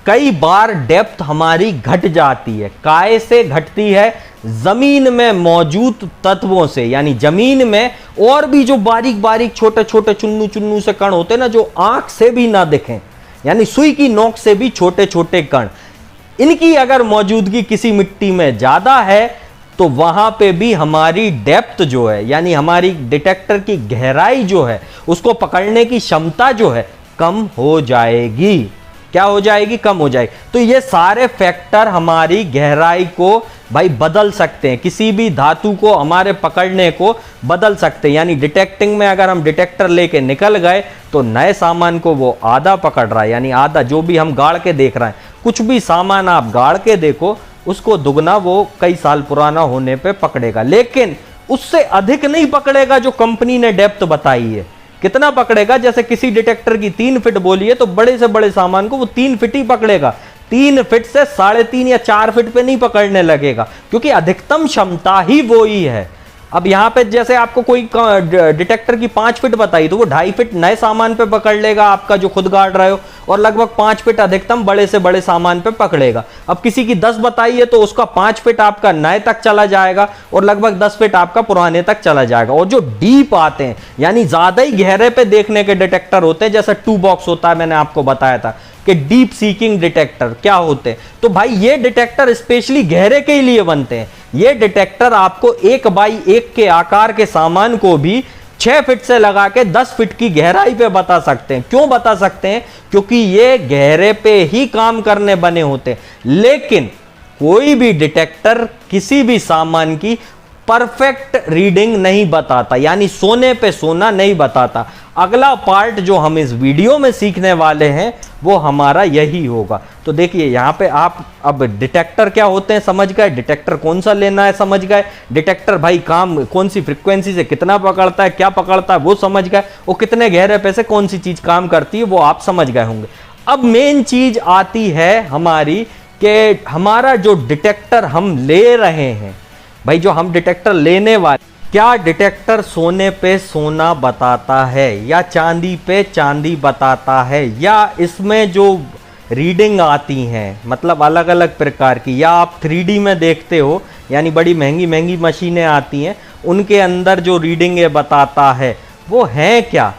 कई बार डेप्थ हमारी घट जाती है। काय से घटती है? जमीन में मौजूद तत्वों से। यानी जमीन में और भी जो बारीक बारीक छोटे छोटे चुन्नू चुन्नू से कण होते हैं ना, जो आंख से भी ना दिखें, यानी सुई की नोक से भी छोटे छोटे कण, इनकी अगर मौजूदगी किसी मिट्टी में ज्यादा है तो वहां पे भी हमारी डेप्थ जो है, यानी हमारी डिटेक्टर की गहराई जो है, उसको पकड़ने की क्षमता जो है, कम हो जाएगी। क्या हो जाएगी? कम हो जाएगी। तो ये सारे फैक्टर हमारी गहराई को भाई बदल सकते हैं, किसी भी धातु को हमारे पकड़ने को बदल सकते हैं। यानी डिटेक्टिंग में अगर हम डिटेक्टर लेके निकल गए तो नए सामान को वो आधा पकड़ रहा है, यानी आधा जो भी हम गाड़ के देख रहे हैं, कुछ भी सामान आप गाड़ के देखो, उसको दुगना वो कई साल पुराना होने पे पकड़ेगा। लेकिन उससे अधिक नहीं पकड़ेगा जो कंपनी ने डेप्थ बताई है। कितना पकड़ेगा? जैसे किसी डिटेक्टर की 3 फीट बोली है, तो बड़े से बड़े सामान को वो 3 फीट ही पकड़ेगा। 3 फीट से 3.5 या 4 फीट पे नहीं पकड़ने लगेगा, क्योंकि अधिकतम क्षमता ही वो ही है। अब यहां पे जैसे आपको कोई डिटेक्टर की 5 फीट बताई, तो वो 2.5 फीट नए सामान पे पकड़ लेगा आपका जो खुद गाड़ रहे हो, और लगभग 5 फीट अधिकतम बड़े से बड़े सामान पे पकड़ेगा। अब किसी की 10 बताई है, तो उसका 5 फीट आपका नए तक चला जाएगा और लगभग 10 फीट आपका पुराने तक चला जाएगा। और जो डीप आते हैं, यानी ज्यादा ही गहरे पे देखने के डिटेक्टर होते हैं, जैसे 2 बॉक्स होता है, मैंने आपको बताया था कि डीप सीकिंग डिटेक्टर क्या होते हैं। तो भाई ये डिटेक्टर स्पेशली गहरे के लिए बनते हैं। ये डिटेक्टर आपको 1 बाई 1 के आकार के सामान को भी 6 फीट से लगा के 10 फीट की गहराई पे बता सकते हैं। क्यों बता सकते हैं? क्योंकि ये गहरे पे ही काम करने बने होते हैं। लेकिन कोई भी डिटेक्टर किसी भी सामान की परफेक्ट रीडिंग नहीं बताता, यानी सोने पे सोना नहीं बताता। अगला पार्ट जो हम इस वीडियो में सीखने वाले हैं वो हमारा यही होगा। तो देखिए यहाँ पे आप अब डिटेक्टर क्या होते हैं समझ गए, डिटेक्टर कौन सा लेना है समझ गए, डिटेक्टर भाई काम कौन सी फ्रीक्वेंसी से कितना पकड़ता है, क्या पकड़ता है वो समझ गए, वो कितने गहरे पे से कौन सी चीज काम करती है वो आप समझ गए होंगे। अब मेन चीज आती है हमारी कि हमारा जो डिटेक्टर हम ले रहे हैं, भाई जो हम डिटेक्टर लेने वाले, क्या डिटेक्टर सोने पे सोना बताता है या चांदी पे चांदी बताता है, या इसमें जो रीडिंग आती हैं मतलब अलग अलग प्रकार की, या आप 3D में देखते हो, यानी बड़ी महंगी महंगी मशीनें आती हैं, उनके अंदर जो रीडिंग ये बताता है वो है क्या?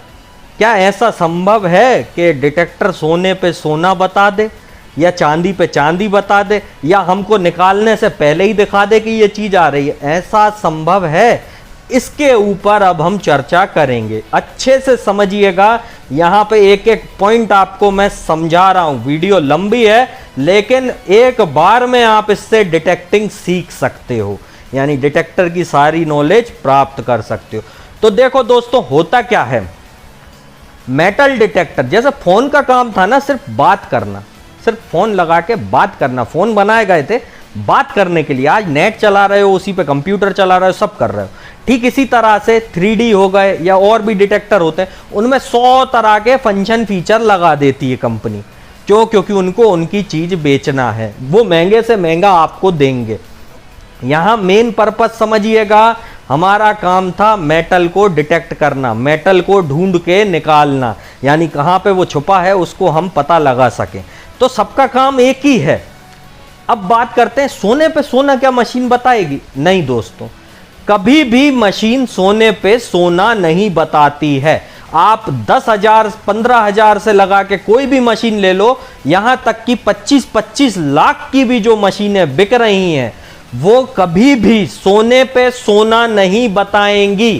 क्या ऐसा संभव है कि डिटेक्टर सोने पे सोना बता दे या चांदी पे चांदी बता दे, या हमको निकालने से पहले ही दिखा दे कि ये चीज आ रही है? ऐसा संभव है? इसके ऊपर अब हम चर्चा करेंगे। अच्छे से समझिएगा, यहाँ पे एक एक पॉइंट आपको मैं समझा रहा हूँ। वीडियो लंबी है लेकिन एक बार में आप इससे डिटेक्टिंग सीख सकते हो, यानी डिटेक्टर की सारी नॉलेज प्राप्त कर सकते हो। तो देखो दोस्तों, होता क्या है, मेटल डिटेक्टर जैसे फोन का काम था ना सिर्फ बात करना, सिर्फ फोन लगा के बात करना, फोन बनाए गए थे बात करने के लिए। आज नेट चला रहे हो, उसी पे कंप्यूटर चला रहे हो, सब कर रहे हो। ठीक इसी तरह से 3D हो गए या और भी डिटेक्टर होते हैं, उनमें 100 तरह के फंक्शन फीचर लगा देती है कंपनी। क्यों? क्योंकि उनको उनकी चीज बेचना है, वो महंगे से महंगा आपको देंगे। यहां मेन पर्पस समझिएगा, हमारा काम था मेटल को डिटेक्ट करना, मेटल को ढूंढ के निकालना, यानी कहां पे वो छुपा है उसको हम पता लगा सकें। तो सबका काम एक ही है। अब बात करते हैं सोने पे सोना क्या मशीन बताएगी? नहीं दोस्तों, कभी भी मशीन सोने पे सोना नहीं बताती है। आप 10,000 15,000 से लगा के कोई भी मशीन ले लो, यहां तक कि 25-25 लाख की भी जो मशीनें बिक रही हैं, वो कभी भी सोने पे सोना नहीं बताएंगी।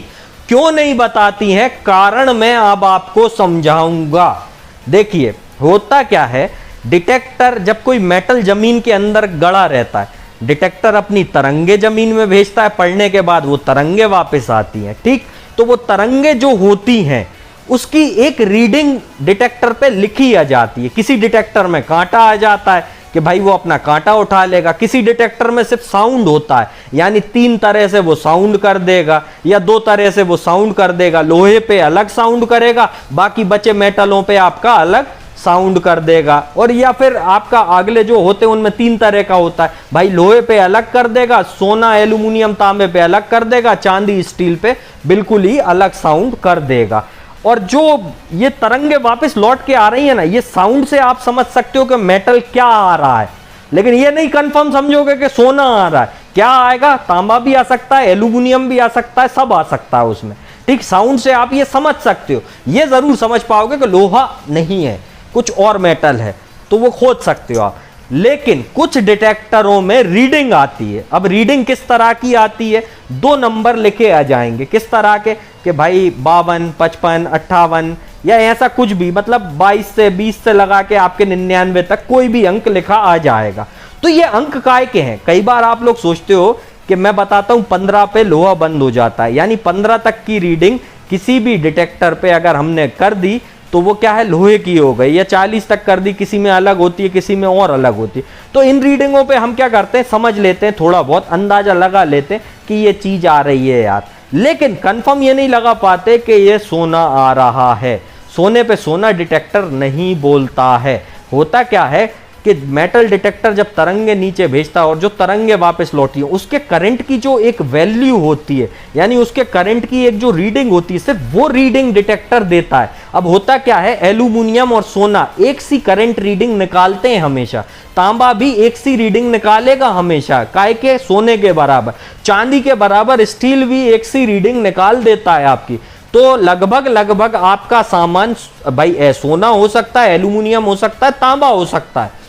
क्यों नहीं बताती हैं? कारण मैं अब आपको समझाऊंगा। देखिए होता क्या है, डिटेक्टर जब कोई मेटल जमीन के अंदर गड़ा रहता है, डिटेक्टर अपनी तरंगे जमीन में भेजता है, पढ़ने के बाद वो तरंगे वापस आती हैं। ठीक, तो वो तरंगे जो होती हैं उसकी एक रीडिंग डिटेक्टर पे लिखी आ जाती है। किसी डिटेक्टर में कांटा आ जाता है कि भाई वो अपना कांटा उठा लेगा, किसी डिटेक्टर में सिर्फ साउंड होता है, यानी 3 तरह से वो साउंड कर देगा या 2 तरह से वो साउंड कर देगा। लोहे पे अलग साउंड करेगा, बाकी बचे मेटलों पे आपका अलग साउंड कर देगा। और या फिर आपका अगले जो होते हैं उनमें 3 तरह का होता है, भाई लोहे पे अलग कर देगा, सोना एल्यूमिनियम तांबे पे अलग कर देगा, चांदी स्टील पे बिल्कुल ही अलग साउंड कर देगा। और जो ये तरंगे वापस लौट के आ रही है ना, ये साउंड से आप समझ सकते हो कि मेटल क्या आ रहा है, लेकिन ये नहीं कंफर्म समझोगे कि सोना आ रहा है। क्या आएगा? तांबा भी आ सकता है, एल्यूमिनियम भी आ सकता है, सब आ सकता है उसमें। ठीक, साउंड से आप ये समझ सकते हो, ये जरूर समझ पाओगे कि लोहा नहीं है, कुछ और मेटल है, तो वो खोज सकते हो आप। लेकिन कुछ डिटेक्टरों में रीडिंग आती है। अब रीडिंग किस तरह की आती है? 2 नंबर लिखे आ जाएंगे। किस तरह के? कि भाई 52, 55, 58 या ऐसा कुछ भी, मतलब 22 से 20 से लगा के आपके 99 तक कोई भी अंक लिखा आ जाएगा। तो ये अंक काय के हैं? कई बार आप लोग सोचते हो कि मैं बताता हूं 15 पे लोहा बंद हो जाता है, यानी 15 तक की रीडिंग किसी भी डिटेक्टर पे अगर हमने कर दी तो वो क्या है, लोहे की हो गई। या 40 तक कर दी, किसी में अलग होती है, किसी में और अलग होती है। तो इन रीडिंगों पे हम क्या करते हैं, समझ लेते हैं, थोड़ा बहुत अंदाजा लगा लेते हैं कि ये चीज आ रही है यार, लेकिन कंफर्म ये नहीं लगा पाते कि ये सोना आ रहा है। सोने पे सोना डिटेक्टर नहीं बोलता है। होता क्या है कि मेटल डिटेक्टर जब तरंगे नीचे भेजता है और जो तरंगे वापस लौटी है, उसके करंट की जो एक वैल्यू होती है, यानी उसके करंट की एक जो रीडिंग होती है, सिर्फ वो रीडिंग डिटेक्टर देता है। अब होता क्या है, एल्यूमिनियम और सोना एक सी करंट रीडिंग निकालते हैं हमेशा, तांबा भी एक सी रीडिंग निकालेगा हमेशा, काय के सोने के बराबर, चांदी के बराबर स्टील भी एक सी रीडिंग निकाल देता है आपकी। तो लगभग आपका सामान भाई सोना हो सकता है, एल्यूमिनियम हो सकता है, तांबा हो सकता है,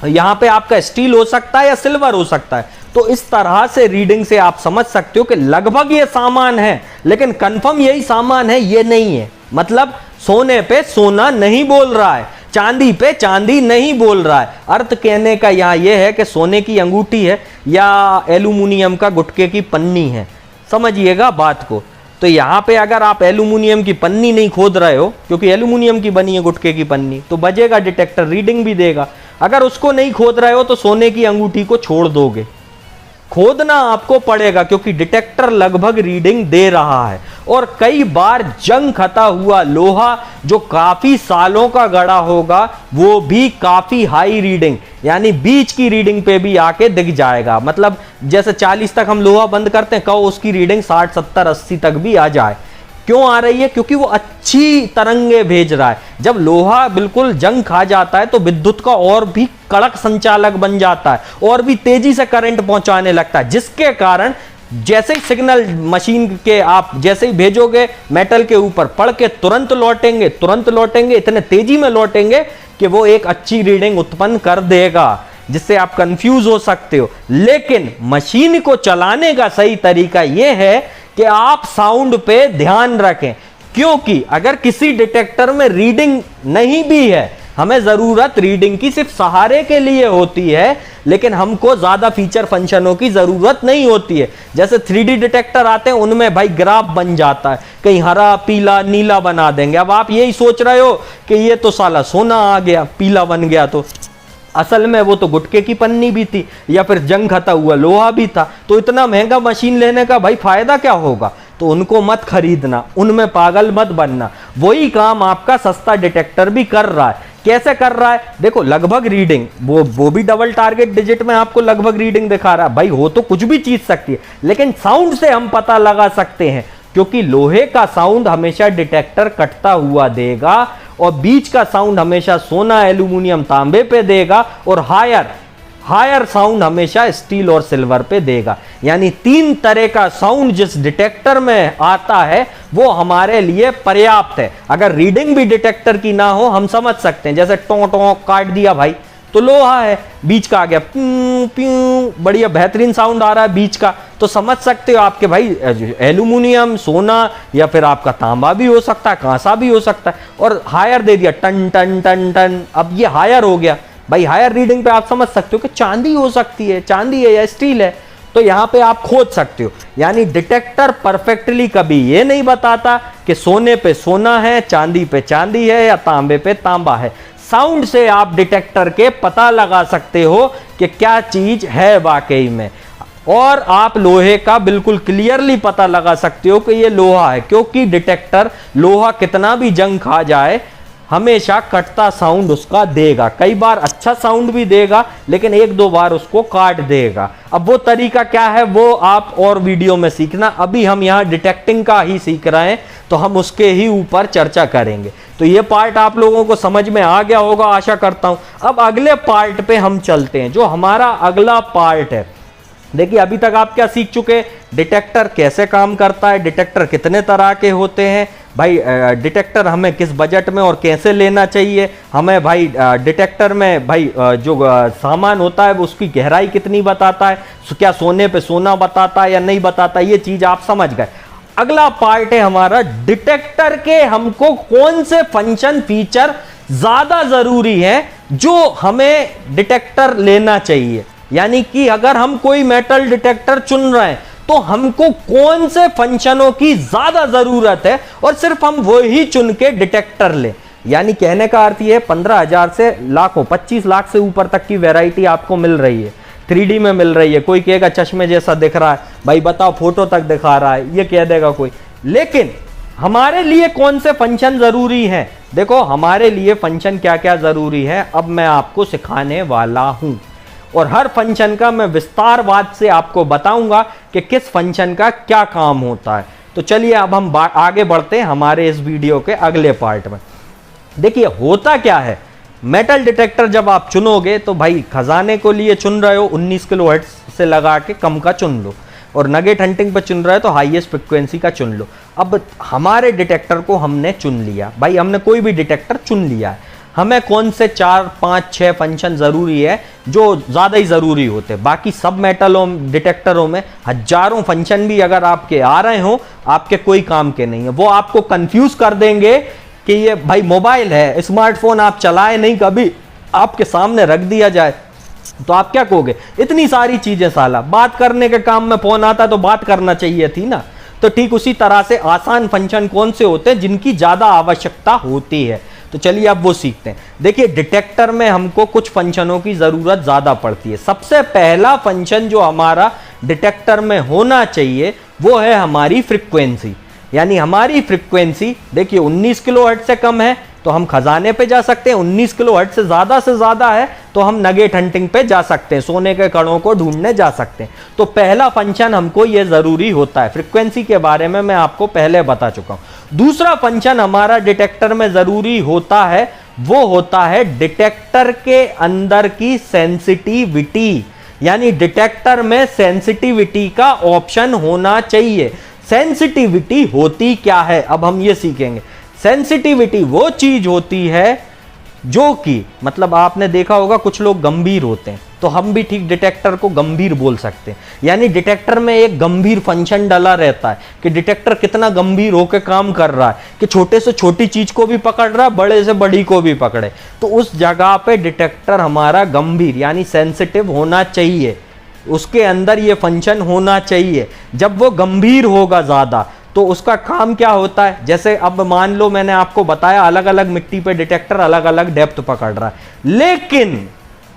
यहां पे आपका स्टील हो सकता है या सिल्वर हो सकता है। तो इस तरह से रीडिंग से आप समझ सकते हो कि लगभग ये सामान है, लेकिन कंफर्म यही सामान है ये नहीं है। मतलब सोने पे सोना नहीं बोल रहा है, चांदी पे चांदी नहीं बोल रहा है। अर्थ कहने का यहां यह है कि सोने की अंगूठी है या एल्यूमिनियम का गुटके की पन्नी है, समझिएगा बात को। तो यहां पे अगर आप एल्यूमिनियम की पन्नी नहीं खोद रहे हो, क्योंकि एल्यूमिनियम की बनी है गुटके की पन्नी, तो बजेगा डिटेक्टर, रीडिंग भी देगा। अगर उसको नहीं खोद रहे हो तो सोने की अंगूठी को छोड़ दोगे, खोदना आपको पड़ेगा, क्योंकि डिटेक्टर लगभग रीडिंग दे रहा है। और कई बार जंग खता हुआ लोहा जो काफी सालों का गड़ा होगा, वो भी काफी हाई रीडिंग, यानी बीच की रीडिंग पे भी आके दिख जाएगा। मतलब जैसे 40 तक हम लोहा बंद करते हैं, कहो उसकी रीडिंग 60, 70, 80 तक भी आ जाए। क्यों आ रही है? क्योंकि वो अच्छी तरंगे भेज रहा है। जब लोहा बिल्कुल जंग खा जाता है तो विद्युत का और भी कड़क संचालक बन जाता है, और भी तेजी से करंट पहुंचाने लगता है, जिसके कारण जैसे ही सिग्नल मशीन के आप जैसे ही भेजोगे मेटल के ऊपर पड़ के तुरंत लौटेंगे, इतने तेजी में लौटेंगे कि वो एक अच्छी रीडिंग उत्पन्न कर देगा, जिससे आप कंफ्यूज हो सकते हो। लेकिन मशीन को चलाने का सही तरीका यह है कि आप साउंड पे ध्यान रखें, क्योंकि अगर किसी डिटेक्टर में रीडिंग नहीं भी है, हमें जरूरत रीडिंग की सिर्फ सहारे के लिए होती है, लेकिन हमको ज्यादा फीचर फंक्शनों की जरूरत नहीं होती है। जैसे 3D डिटेक्टर आते हैं, उनमें भाई ग्राफ बन जाता है, कहीं हरा पीला नीला बना देंगे। अब आप यही सोच रहे हो कि ये तो साला सोना आ गया, पीला बन गया, तो असल में वो तो गुटके की पन्नी भी थी या फिर जंग खता हुआ लोहा भी था। तो इतना महंगा मशीन लेने का भाई फायदा क्या होगा? तो उनको मत खरीदना, उनमें पागल मत बनना। वही काम आपका सस्ता डिटेक्टर भी कर रहा है। कैसे कर रहा है? देखो, लगभग रीडिंग वो भी डबल टारगेट डिजिट में आपको लगभग रीडिंग दिखा रहा है। भाई हो तो कुछ भी चीज सकती है, लेकिन साउंड से हम पता लगा सकते हैं, क्योंकि लोहे का साउंड हमेशा डिटेक्टर कटता हुआ देगा और बीच का साउंड हमेशा सोना, एल्यूमिनियम, तांबे पे देगा और हायर साउंड हमेशा स्टील और सिल्वर पे देगा। यानी 3 तरह का साउंड जिस डिटेक्टर में आता है वो हमारे लिए पर्याप्त है। अगर रीडिंग भी डिटेक्टर की ना हो, हम समझ सकते हैं, जैसे टों टों काट दिया भाई तो लोहा है, बीच का आ गया प्यू प्यू, बढ़िया बेहतरीन साउंड आ रहा है बीच का, तो समझ सकते हो आपके भाई एल्यूमिनियम, सोना या फिर आपका तांबा भी हो सकता है, कांसा भी हो सकता है। और हायर दे दिया टन टन टन टन, अब ये हायर हो गया भाई। हायर रीडिंग पे आप समझ सकते हो कि चांदी हो सकती है, चांदी है या स्टील है, तो यहां पे आप खोज सकते हो। यानी डिटेक्टर परफेक्टली कभी ये नहीं बताता कि सोने पे सोना है, चांदी पे चांदी है या तांबे पे तांबा है। साउंड से आप डिटेक्टर के पता लगा सकते हो कि क्या चीज है वाकई में, और आप लोहे का बिल्कुल क्लियरली पता लगा सकते हो कि ये लोहा है, क्योंकि डिटेक्टर लोहा कितना भी जंग खा जाए हमेशा कटता साउंड उसका देगा। कई बार अच्छा साउंड भी देगा, लेकिन 1-2 बार उसको काट देगा। अब वो तरीका क्या है वो आप और वीडियो में सीखना। अभी हम यहाँ डिटेक्टिंग का ही सीख रहे हैं, तो हम उसके ही ऊपर चर्चा करेंगे। तो ये पार्ट आप लोगों को समझ में आ गया होगा, आशा करता हूँ। अब अगले पार्ट पे हम चलते हैं, जो हमारा अगला पार्ट है। देखिए, अभी तक आप क्या सीख चुके? डिटेक्टर कैसे काम करता है, डिटेक्टर कितने तरह के होते हैं, भाई डिटेक्टर हमें किस बजट में और कैसे लेना चाहिए, हमें भाई डिटेक्टर में भाई जो सामान होता है वो उसकी गहराई कितनी बताता है, क्या सोने पे सोना बताता है या नहीं बताता, ये चीज आप समझ गए। अगला पार्ट है हमारा डिटेक्टर के हमको कौन से फंक्शन फीचर ज्यादा जरूरी है जो हमें डिटेक्टर लेना चाहिए। यानी कि अगर हम कोई मेटल डिटेक्टर चुन रहे हैं तो हमको कौन से फंक्शनों की ज्यादा जरूरत है और सिर्फ हम वो ही चुन के डिटेक्टर लें। यानी कहने का अर्थ ये है 15,000 से लाखों 25 लाख से ऊपर तक की वैरायटी आपको मिल रही है, 3D में मिल रही है। कोई कहेगा चश्मे जैसा दिख रहा है, भाई बताओ फोटो तक दिखा रहा है, ये कह देगा कोई। लेकिन हमारे लिए कौन से फंक्शन जरूरी हैं? देखो, हमारे लिए फंक्शन क्या क्या जरूरी है अब मैं आपको सिखाने वाला हूं, और हर फंक्शन का मैं विस्तारवाद से आपको बताऊंगा कि किस फंक्शन का क्या काम होता है। तो चलिए अब हम आगे बढ़ते हैं हमारे इस वीडियो के अगले पार्ट में। देखिए, होता क्या है, मेटल डिटेक्टर जब आप चुनोगे तो भाई खजाने को लिए चुन रहे हो 19 किलोहर्ट्ज से लगा के कम का चुन लो, और नगेट हंटिंग पर चुन रहे हो तो हाईएस्ट फ्रिक्वेंसी का चुन लो। अब हमारे डिटेक्टर को हमने चुन लिया, भाई हमने कोई भी डिटेक्टर चुन लिया है, हमें कौन से 4, 5, 6 फंक्शन जरूरी है जो ज्यादा ही जरूरी होते हैं। बाकी सब मेटलों डिटेक्टरों में हजारों फंक्शन भी अगर आपके आ रहे हो, आपके कोई काम के नहीं है, वो आपको कंफ्यूज कर देंगे कि ये भाई मोबाइल है, स्मार्टफोन आप चलाए नहीं कभी, आपके सामने रख दिया जाए तो आप क्या कहोगे? इतनी सारी चीजें, साला बात करने के काम में फोन आता तो बात करना चाहिए थी ना। तो ठीक उसी तरह से आसान फंक्शन कौन से होते हैं जिनकी ज्यादा आवश्यकता होती है, तो चलिए अब वो सीखते हैं। देखिए, डिटेक्टर में हमको कुछ फंक्शनों की जरूरत ज्यादा पड़ती है। सबसे पहला फंक्शन जो हमारा डिटेक्टर में होना चाहिए वो है हमारी फ्रीक्वेंसी। यानी हमारी फ्रीक्वेंसी देखिए 19 किलोहर्ट्ज से कम है तो हम खजाने पे जा सकते हैं, 19 किलोहर्ट्ज से ज्यादा है तो हम नगेट हंटिंग पे जा सकते हैं, सोने के कणों को ढूंढने जा सकते हैं। तो पहला फंक्शन हमको ये जरूरी होता है। फ्रीक्वेंसी के बारे में मैं आपको पहले बता चुका हूं। दूसरा फंक्शन हमारा डिटेक्टर में जरूरी होता है, वो होता है डिटेक्टर के अंदर की सेंसिटिविटी। यानी डिटेक्टर में सेंसिटिविटी का ऑप्शन होना चाहिए। सेंसिटिविटी होती क्या है अब हम ये सीखेंगे। सेंसिटिविटी वो चीज होती है जो कि मतलब आपने देखा होगा कुछ लोग गंभीर होते हैं, तो हम भी ठीक डिटेक्टर को गंभीर बोल सकते हैं। यानी डिटेक्टर में एक गंभीर फंक्शन डला रहता है कि डिटेक्टर कितना गंभीर होकर काम कर रहा है कि छोटे से छोटी चीज को भी पकड़ रहा है, बड़े से बड़ी को भी पकड़े। तो उस जगह पे डिटेक्टर हमारा गंभीर यानी सेंसिटिव होना चाहिए, उसके अंदर ये फंक्शन होना चाहिए। जब वो गंभीर होगा ज्यादा तो उसका काम क्या होता है, जैसे अब मान लो मैंने आपको बताया अलग अलग मिट्टी पे डिटेक्टर अलग अलग डेप्थ पकड़ रहा है, लेकिन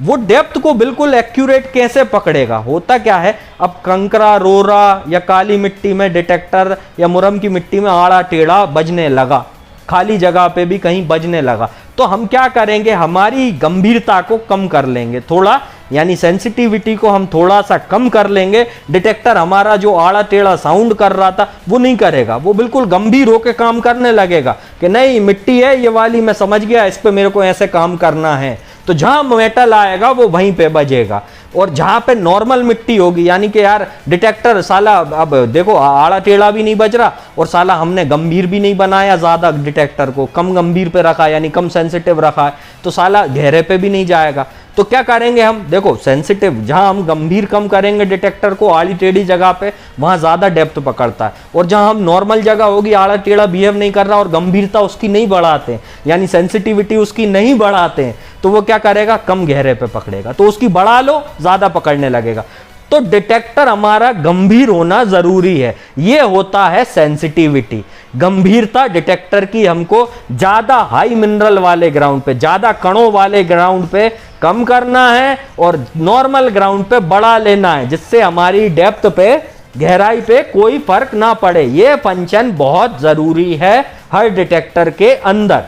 वो डेप्थ को बिल्कुल एक्यूरेट कैसे पकड़ेगा? होता क्या है, अब कंकरा, रोरा या काली मिट्टी में डिटेक्टर या मुरम की मिट्टी में आड़ा टेढ़ा बजने लगा, खाली जगह पे भी कहीं बजने लगा, तो हम क्या करेंगे, हमारी गंभीरता को कम कर लेंगे थोड़ा, यानी सेंसिटिविटी को हम थोड़ा सा कम कर लेंगे। डिटेक्टर हमारा जो आड़ा टेढ़ा साउंड कर रहा था वो नहीं करेगा, वो बिल्कुल गंभीर होकर काम करने लगेगा कि नहीं मिट्टी है ये वाली, मैं समझ गया, इस पे मेरे को ऐसे काम करना है। तो जहां मेटल आएगा वो वहीं पे बजेगा, और जहां पे नॉर्मल मिट्टी होगी, यानी कि यार डिटेक्टर साला, अब देखो आड़ा टेढ़ा भी नहीं बज रहा और साला हमने गंभीर भी नहीं बनाया, ज्यादा डिटेक्टर को कम गंभीर पे रखा, यानी कम सेंसिटिव रखा है, तो साला गहरे पे भी नहीं जाएगा। तो क्या करेंगे हम, देखो सेंसिटिव जहां हम गंभीर कम करेंगे डिटेक्टर को, आड़ी टेढ़ी जगह पे, वहां ज्यादा डेप्थ पकड़ता है, और जहां हम नॉर्मल जगह होगी, आड़ा टेढ़ा बिहेव नहीं कर रहा और गंभीरता उसकी नहीं बढ़ाते, यानी सेंसिटिविटी उसकी नहीं बढ़ाते हैं, तो वो क्या करेगा, कम गहरे पे पकड़ेगा। तो उसकी बढ़ा लो, ज्यादा पकड़ने लगेगा। तो डिटेक्टर हमारा गंभीर होना जरूरी है, ये होता है सेंसिटिविटी। गंभीरता डिटेक्टर की हमको ज्यादा हाई मिनरल वाले ग्राउंड पे, ज्यादा कणों वाले ग्राउंड पे कम करना है और नॉर्मल ग्राउंड पे बढ़ा लेना है, जिससे हमारी डेप्थ पे, गहराई पे कोई फर्क ना पड़े। ये फंक्शन बहुत जरूरी है हर डिटेक्टर के अंदर।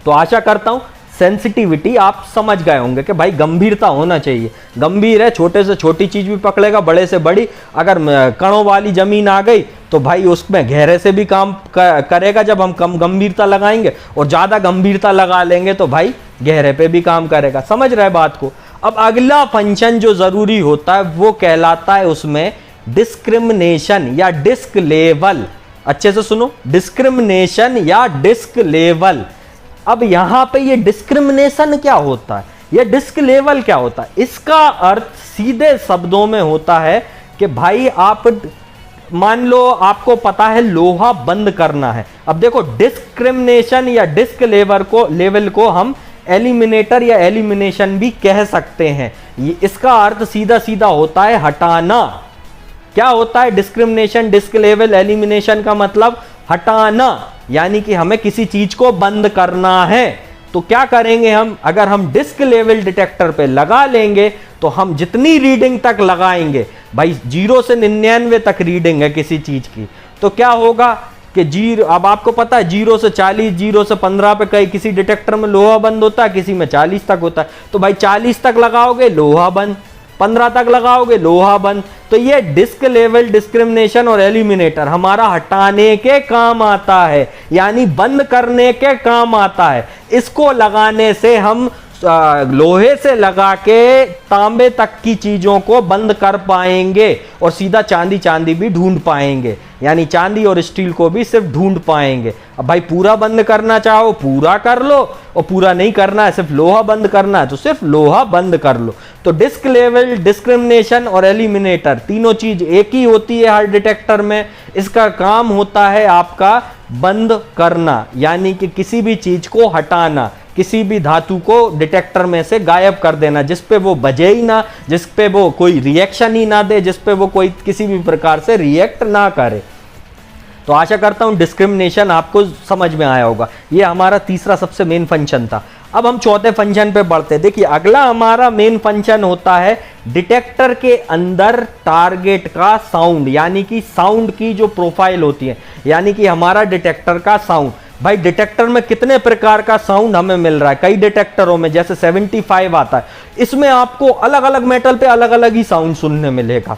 तो आशा करता हूं सेंसिटिविटी आप समझ गए होंगे कि भाई गंभीरता होना चाहिए। गंभीर है, छोटे से छोटी चीज भी पकड़ेगा, बड़े से बड़ी, अगर कणों वाली जमीन आ गई तो भाई उसमें गहरे से भी काम करेगा जब हम कम गंभीरता लगाएंगे, और ज्यादा गंभीरता लगा लेंगे तो भाई गहरे पे भी काम करेगा। समझ रहे बात को? अब अगला फंक्शन जो जरूरी होता है वो कहलाता है उसमें डिस्क्रिमिनेशन या डिस्क लेवल। अच्छे से सुनो, डिस्क्रिमिनेशन या डिस्क लेवल। अब यहां पे ये डिस्क्रिमिनेशन क्या होता है, ये डिस्क लेवल क्या होता है? इसका अर्थ सीधे शब्दों में होता है कि भाई आप मान लो आपको पता है लोहा बंद करना है। अब देखो डिस्क्रिमिनेशन या डिस्क लेवल को हम एलिमिनेटर या एलिमिनेशन भी कह सकते हैं। इसका अर्थ सीधा सीधा होता है हटाना। क्या होता है डिस्क्रिमिनेशन, डिस्क लेवल, एलिमिनेशन का मतलब हटाना, यानी कि हमें किसी चीज को बंद करना है। तो क्या करेंगे हम, अगर हम डिस्क लेवल डिटेक्टर पे लगा लेंगे तो हम जितनी रीडिंग तक लगाएंगे, भाई 0 से 99 तक रीडिंग है किसी चीज की, तो क्या होगा कि जीरो, अब आपको पता है 0 से 40, 0 से 15 पे कहीं किसी डिटेक्टर में लोहा बंद होता है, किसी में 40 तक होता है। तो भाई 40 तक लगाओगे लोहा बंद, 15 तक लगाओगे लोहा बंद। तो ये डिस्क लेवल, डिस्क्रिमिनेशन और एलिमिनेटर हमारा हटाने के काम आता है, यानी बंद करने के काम आता है। इसको लगाने से हम लोहे से लगा के तांबे तक की चीजों को बंद कर पाएंगे और सीधा चांदी भी ढूंढ पाएंगे, यानी चांदी और स्टील को भी सिर्फ ढूंढ पाएंगे। अब भाई पूरा बंद करना चाहो पूरा कर लो, और पूरा नहीं करना है सिर्फ लोहा बंद करना है तो सिर्फ लोहा बंद कर लो। तो डिस्क लेवल, डिस्क्रिमिनेशन और एलिमिनेटर तीनों चीज एक ही होती है हर डिटेक्टर में। इसका काम होता है आपका बंद करना, यानी कि किसी भी चीज को हटाना, किसी भी धातु को डिटेक्टर में से गायब कर देना, जिस पे वो बजे ही ना, जिस पे वो कोई रिएक्शन ही ना दे, जिस पे वो कोई किसी भी प्रकार से रिएक्ट ना करे। तो आशा करता हूं डिस्क्रिमिनेशन आपको समझ में आया होगा। ये हमारा तीसरा सबसे मेन फंक्शन था। अब हम चौथे फंक्शन पे बढ़ते हैं। देखिए अगला हमारा मेन फंक्शन होता है डिटेक्टर के अंदर टारगेट का साउंड, यानी कि साउंड की जो प्रोफाइल होती है, यानी कि हमारा डिटेक्टर का साउंड। भाई डिटेक्टर में कितने प्रकार का साउंड हमें मिल रहा है, कई डिटेक्टरों में जैसे 75 आता है, इसमें आपको अलग अलग मेटल पे अलग अलग ही साउंड सुनने मिलेगा।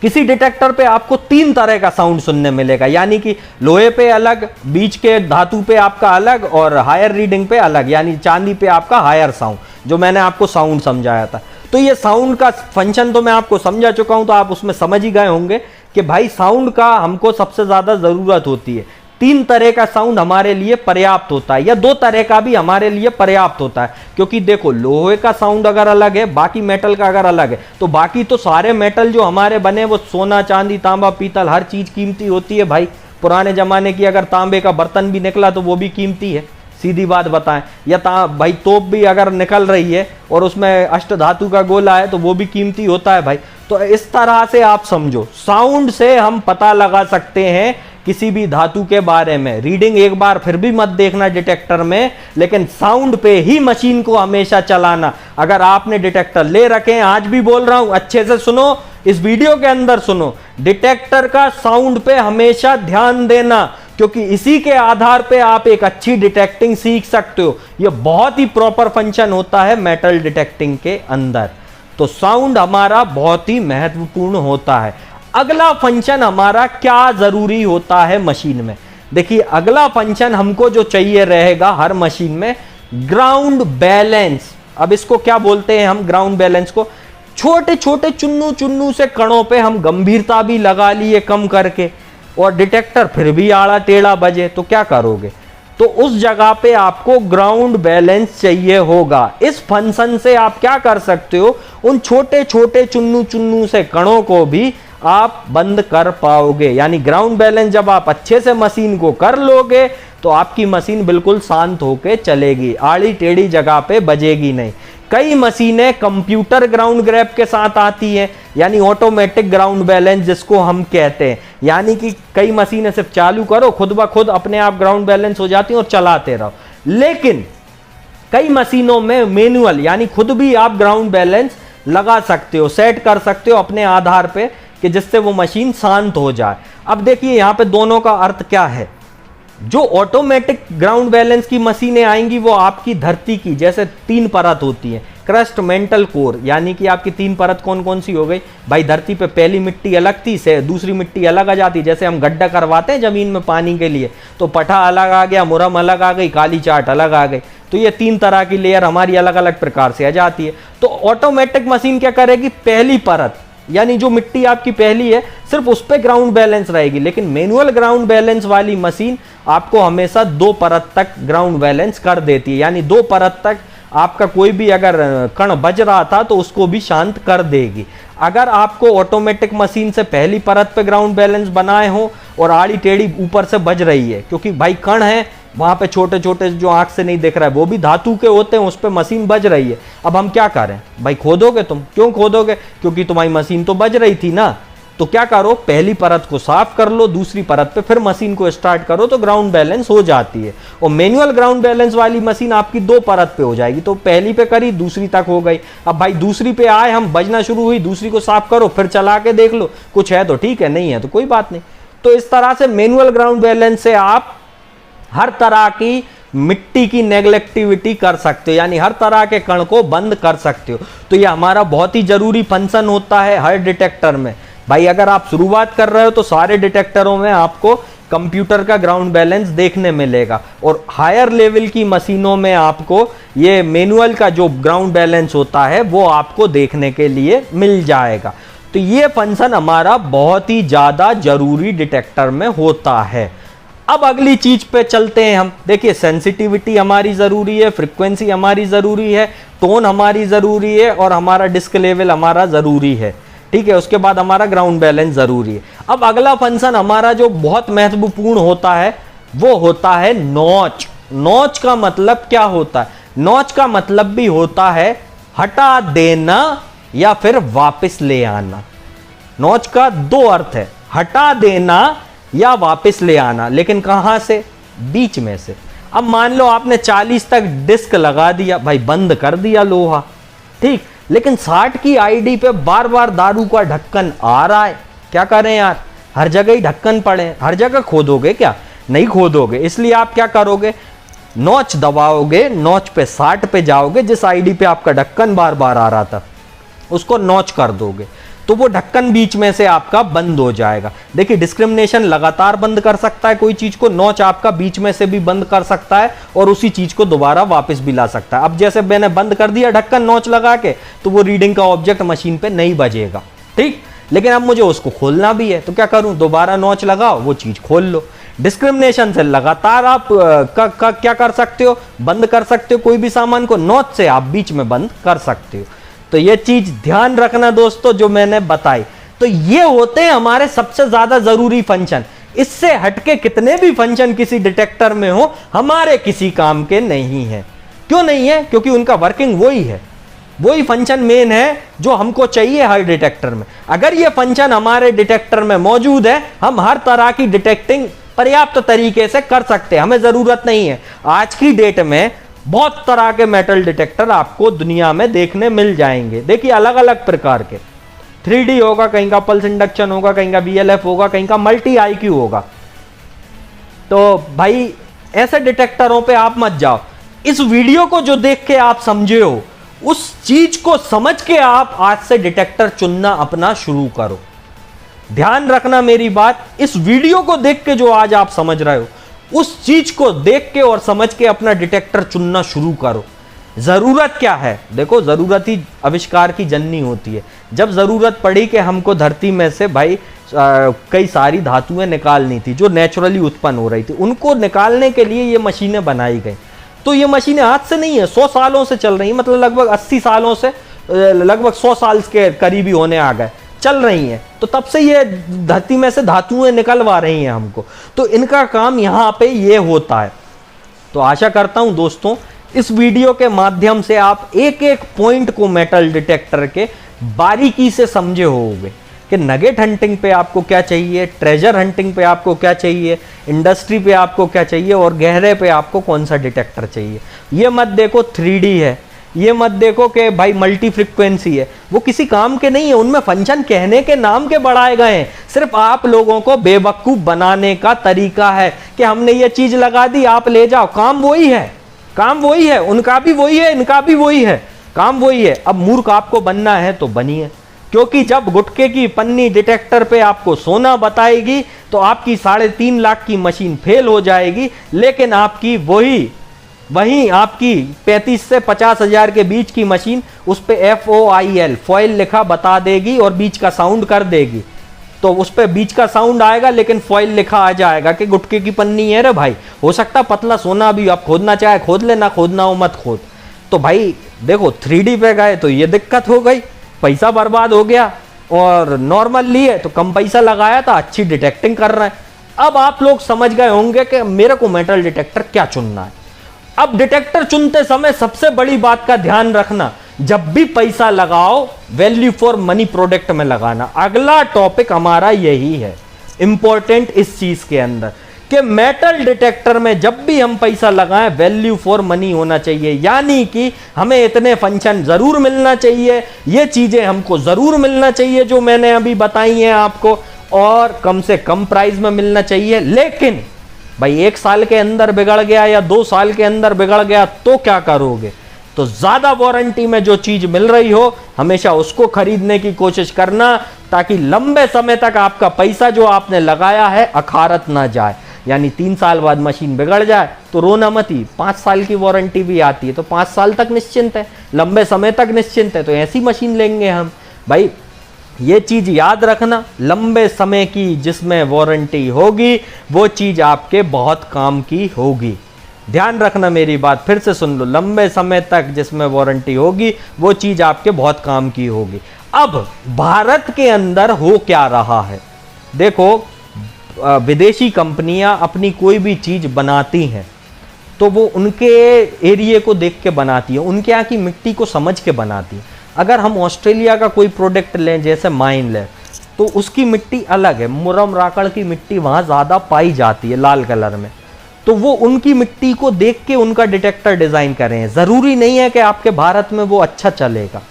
किसी डिटेक्टर पे आपको 3 तरह का साउंड सुनने मिलेगा, यानी कि लोहे पे अलग, बीच के धातु पे आपका अलग और हायर रीडिंग पे अलग, यानी चांदी पे आपका हायर साउंड, जो मैंने आपको साउंड समझाया था। तो ये साउंड का फंक्शन तो मैं आपको समझा चुका हूं, तो आप उसमें समझ ही गए होंगे कि भाई साउंड का हमको सबसे ज्यादा जरूरत होती है। 3 तरह का साउंड हमारे लिए पर्याप्त होता है, या 2 तरह का भी हमारे लिए पर्याप्त होता है। क्योंकि देखो लोहे का साउंड अगर अलग है, बाकी मेटल का अगर अलग है, तो बाकी तो सारे मेटल जो हमारे बने वो सोना, चांदी, तांबा, पीतल, हर चीज कीमती होती है भाई। पुराने जमाने की अगर तांबे का बर्तन भी निकला तो वो भी कीमती है, सीधी बात बताएं। या भाई तोप भी अगर निकल रही है और उसमें अष्ट धातु का गोला है तो वो भी कीमती होता है भाई। तो इस तरह से आप समझो, साउंड से हम पता लगा सकते हैं किसी भी धातु के बारे में, रीडिंग एक बार फिर भी मत देखना डिटेक्टर में, लेकिन साउंड पे ही मशीन को हमेशा चलाना। अगर आपने डिटेक्टर ले रखे हैं, आज भी बोल रहा हूं, अच्छे से सुनो, इस वीडियो के अंदर सुनो, डिटेक्टर का साउंड पे हमेशा ध्यान देना, क्योंकि इसी के आधार पे आप एक अच्छी डिटेक्टिंग सीख सकते हो। यह बहुत ही प्रॉपर फंक्शन होता है मेटल डिटेक्टिंग के अंदर। तो साउंड हमारा बहुत ही महत्वपूर्ण होता है। अगला फंक्शन हमारा क्या जरूरी होता है मशीन में? देखिए, अगला फंक्शन हमको जो चाहिए रहेगा हर मशीन में, ग्राउंड बैलेंस। अब इसको क्या बोलते हैं हम? ग्राउंड बैलेंस को छोटे छोटे चुन्नू चुन्नू से कणों पे हम गंभीरता भी लगा लिए कम करके, और डिटेक्टर फिर भी आड़ा टेढ़ा बजे, तो क्या करोगे? तो उस जगह पे आपको ग्राउंड बैलेंस चाहिए होगा। इस फंक्शन से आप क्या कर सकते हो, उन छोटे छोटे चुन्नू चुन्नू से कणों को भी आप बंद कर पाओगे। यानी ग्राउंड बैलेंस जब आप अच्छे से मशीन को कर लोगे तो आपकी मशीन बिल्कुल शांत होकर चलेगी, आड़ी टेढ़ी जगह पे बजेगी नहीं। कई मशीनें कंप्यूटर ग्राउंड ग्रैब के साथ आती हैं, यानी ऑटोमेटिक ग्राउंड बैलेंस जिसको हम कहते हैं। यानी कि कई मशीनें सिर्फ चालू करो, खुद ब खुद अपने आप ग्राउंड बैलेंस हो जाती हैं और चलाते रहो। लेकिन कई मशीनों में मैनुअल, यानी खुद भी आप ग्राउंड बैलेंस लगा सकते हो, सेट कर सकते हो अपने आधार पे, कि जिससे वो मशीन शांत हो जाए। अब देखिए यहाँ पे दोनों का अर्थ क्या है। जो ऑटोमेटिक ग्राउंड बैलेंस की मशीनें आएंगी वो आपकी धरती की जैसे 3 परत होती है, क्रस्ट, मेंटल, कोर। यानी कि आपकी 3 परत कौन कौन सी हो गई भाई? धरती पे पहली मिट्टी अलग थी, से दूसरी मिट्टी अलग आ जाती। जैसे हम गड्ढा करवाते हैं जमीन में पानी के लिए, तो पठा अलग आ गया, मुरम अलग आ गई, काली चाट अलग आ गई। तो ये 3 तरह की लेयर हमारी अलग अलग प्रकार से आ जाती है। तो ऑटोमेटिक मशीन क्या करेगी? पहली परत, यानी जो मिट्टी आपकी पहली है, सिर्फ उस पे ग्राउंड बैलेंस रहेगी। लेकिन मैनुअल ग्राउंड बैलेंस वाली मशीन आपको हमेशा 2 परत तक ग्राउंड बैलेंस कर देती है। यानी 2 परत तक आपका कोई भी अगर कण बज रहा था तो उसको भी शांत कर देगी। अगर आपको ऑटोमेटिक मशीन से पहली परत पे ग्राउंड बैलेंस बनाए हो और आड़ी टेढ़ी ऊपर से बज रही है, क्योंकि भाई कण है वहां पे छोटे छोटे जो आंख से नहीं दिख रहा है, वो भी धातु के होते हैं, उस पर मशीन बज रही है। अब हम क्या करें भाई? खोदोगे तुम? क्यों खोदोगे? क्योंकि तुम्हारी मशीन तो बज रही थी ना। तो क्या करो, पहली परत को साफ कर लो, दूसरी परत पे फिर मशीन को स्टार्ट करो, तो ग्राउंड बैलेंस हो जाती है। और मैनुअल ग्राउंड बैलेंस वाली मशीन आपकी 2 परत पे हो जाएगी। तो पहली पे करी, दूसरी तक हो गई। अब भाई दूसरी पे आए हम, बजना शुरू हुई, दूसरी को साफ करो, फिर चला के देख लो, कुछ है तो ठीक है, नहीं है तो कोई बात नहीं। तो इस तरह से मैनुअल ग्राउंड बैलेंस से आप हर तरह की मिट्टी की नेग्लेक्टिविटी कर सकते हो, यानी हर तरह के कण को बंद कर सकते हो। तो ये हमारा बहुत ही जरूरी फंक्शन होता है हर डिटेक्टर में। भाई अगर आप शुरुआत कर रहे हो तो सारे डिटेक्टरों में आपको कंप्यूटर का ग्राउंड बैलेंस देखने मिलेगा, और हायर लेवल की मशीनों में आपको ये मैनुअल का जो ग्राउंड बैलेंस होता है वो आपको देखने के लिए मिल जाएगा। तो ये फंक्शन हमारा बहुत ही ज़्यादा जरूरी डिटेक्टर में होता है। अब अगली चीज पे चलते हैं हम। देखिए, सेंसिटिविटी हमारी जरूरी है, फ्रीक्वेंसी हमारी जरूरी है, टोन हमारी जरूरी है, और हमारा डिस्क लेवल हमारा जरूरी है। ठीक है, उसके बाद हमारा ग्राउंड बैलेंस जरूरी है। अब अगला फंक्शन हमारा जो बहुत महत्वपूर्ण होता है वो होता है नॉच। नॉच का मतलब क्या होता है? नॉच का मतलब भी होता है हटा देना या फिर वापस ले आना। नॉच का 2 अर्थ है, हटा देना या वापस ले आना। लेकिन कहां से? बीच में से। अब मान लो आपने 40 तक डिस्क लगा दिया, भाई बंद कर दिया लोहा, ठीक, लेकिन 60 की आईडी पे बार बार दारू का ढक्कन आ रहा है। क्या करें यार? हर जगह ही ढक्कन पड़े, हर जगह खोदोगे क्या? नहीं खोदोगे। इसलिए आप क्या करोगे? नॉच दबाओगे, नॉच पे 60 पे जाओगे, जिस आईडी पे आपका ढक्कन बार बार आ रहा था उसको नॉच कर दोगे, तो वो ढक्कन बीच में से आपका बंद हो जाएगा। देखिए, डिस्क्रिमिनेशन लगातार बंद कर सकता है कोई चीज को, नॉच आपका बीच में से भी बंद कर सकता है और उसी चीज को दोबारा वापस भी ला सकता है। अब जैसे मैंने बंद कर दिया ढक्कन नॉच लगा के, तो वो रीडिंग का ऑब्जेक्ट मशीन पे नहीं बजेगा, ठीक। लेकिन अब मुझे उसको खोलना भी है, तो क्या करूं? दोबारा नॉच लगाओ, वो चीज खोल लो। डिस्क्रिमिनेशन से लगातार आप क्या कर सकते हो? बंद कर सकते हो कोई भी सामान को, नॉच से आप बीच में बंद कर सकते हो। तो ये चीज ध्यान रखना दोस्तों जो मैंने बताई। तो ये होते हैं हमारे सबसे ज्यादा जरूरी फंक्शन। इससे हटके कितने भी फंक्शन किसी डिटेक्टर में हो, हमारे किसी काम के नहीं है। क्यों नहीं है? क्योंकि उनका वर्किंग वही है, वही फंक्शन मेन है जो हमको चाहिए हर डिटेक्टर में। अगर ये फंक्शन हमारे डिटेक्टर में मौजूद है, हम हर तरह की डिटेक्टिंग पर्याप्त तरीके से कर सकते हैं, हमें जरूरत नहीं है। आज की डेट में बहुत तरह के मेटल डिटेक्टर आपको दुनिया में देखने मिल जाएंगे। देखिए अलग अलग प्रकार के 3D होगा, कहीं का पल्स इंडक्शन होगा, कहीं का VLF होगा, कहीं का मल्टी IQ होगा। तो भाई ऐसे डिटेक्टरों पे आप मत जाओ। इस वीडियो को जो देख के आप समझे हो, उस चीज को समझ के आप आज से डिटेक्टर चुनना अपना शुरू करो। ध्यान रखना मेरी बात, इस वीडियो को देख के जो आज आप समझ रहे हो, उस चीज को देख के और समझ के अपना डिटेक्टर चुनना शुरू करो। जरूरत क्या है? देखो, जरूरत ही आविष्कार की जननी होती है। जब जरूरत पड़ी कि हमको धरती में से भाई कई सारी धातुएं निकालनी थी जो नेचुरली उत्पन्न हो रही थी, उनको निकालने के लिए ये मशीनें बनाई गई। तो ये मशीनें आज से नहीं है, 100 सालों से चल रही हैं, मतलब लगभग 80 सालों से लगभग 100 साल के करीबी होने आ गए, चल रही हैं। तो तब से ये धरती में से धातुएं निकलवा रही हैं हमको, तो इनका काम यहाँ पे ये होता है। तो आशा करता हूँ दोस्तों, इस वीडियो के माध्यम से आप एक एक पॉइंट को मेटल डिटेक्टर के बारीकी से समझे होंगे कि नगेट हंटिंग पे आपको क्या चाहिए, ट्रेजर हंटिंग पे आपको क्या चाहिए, इंडस्ट्री पे आपको क्या चाहिए और गहरे पे आपको कौन सा डिटेक्टर चाहिए। ये मत देखो 3D है, ये मत देखो कि भाई मल्टी फ्रिक्वेंसी है, वो किसी काम के नहीं है। उनमें फंक्शन कहने के नाम के बढ़ाए गए हैं, सिर्फ आप लोगों को बेवकूफ बनाने का तरीका है कि हमने ये चीज लगा दी, आप ले जाओ। काम वही है, काम वही है, उनका भी वही है, इनका भी वही है, काम वही है। अब मूर्ख आपको बनना है तो बनिए, क्योंकि जब गुटके की पन्नी डिटेक्टर पे आपको सोना बताएगी तो आपकी 3.5 लाख की मशीन फेल हो जाएगी, लेकिन आपकी वही आपकी 35 से 50 हजार के बीच की मशीन उस पे FOIL फॉइल लिखा बता देगी और बीच का साउंड कर देगी। तो उस पे बीच का साउंड आएगा लेकिन फॉइल लिखा आ जाएगा कि गुटके की पन्नी है रे भाई। हो सकता पतला सोना भी आप खोदना चाहे खोद ले, ना खोदना हो मत खोद। तो भाई देखो 3D पे गए तो ये दिक्कत हो गई, पैसा बर्बाद हो गया, और नॉर्मल लिए तो कम पैसा लगाया था, अच्छी डिटेक्टिंग कर रहे हैं। अब आप लोग समझ गए होंगे कि मेरे को मेटल डिटेक्टर क्या चुनना है। अब डिटेक्टर चुनते समय सबसे बड़ी बात का ध्यान रखना, जब भी पैसा लगाओ वैल्यू फॉर मनी प्रोडक्ट में लगाना। अगला टॉपिक हमारा यही है इंपॉर्टेंट इस चीज के अंदर कि मेटल डिटेक्टर में जब भी हम पैसा लगाएं वैल्यू फॉर मनी होना चाहिए, यानी कि हमें इतने फंक्शन जरूर मिलना चाहिए, ये चीजें हमको जरूर मिलना चाहिए जो मैंने अभी बताई हैं आपको, और कम से कम प्राइस में मिलना चाहिए। लेकिन भाई 1 साल के अंदर बिगड़ गया या 2 साल के अंदर बिगड़ गया तो क्या करोगे? तो ज्यादा वारंटी में जो चीज मिल रही हो हमेशा उसको खरीदने की कोशिश करना, ताकि लंबे समय तक आपका पैसा जो आपने लगाया है अखारत ना जाए। यानी 3 साल बाद मशीन बिगड़ जाए तो रोना मत ही, 5 साल की वारंटी भी आती है, तो 5 साल तक निश्चिंत है, लंबे समय तक निश्चिंत है, तो ऐसी मशीन लेंगे हम। भाई ये चीज याद रखना, लंबे समय की जिसमें वारंटी होगी वो चीज आपके बहुत काम की होगी। ध्यान रखना मेरी बात, फिर से सुन लो, लंबे समय तक जिसमें वारंटी होगी वो चीज आपके बहुत काम की होगी। अब भारत के अंदर हो क्या रहा है, देखो विदेशी कंपनियां अपनी कोई भी चीज बनाती हैं तो वो उनके एरिया को देख के बनाती है, उनके यहाँ की मिट्टी को समझ के बनाती है। अगर हम ऑस्ट्रेलिया का कोई प्रोडक्ट लें जैसे माइन लें, तो उसकी मिट्टी अलग है, मुरम राकड़ की मिट्टी वहाँ ज़्यादा पाई जाती है लाल कलर में, तो वो उनकी मिट्टी को देख के उनका डिटेक्टर डिज़ाइन कर रहे हैं। ज़रूरी नहीं है कि आपके भारत में वो अच्छा चलेगा,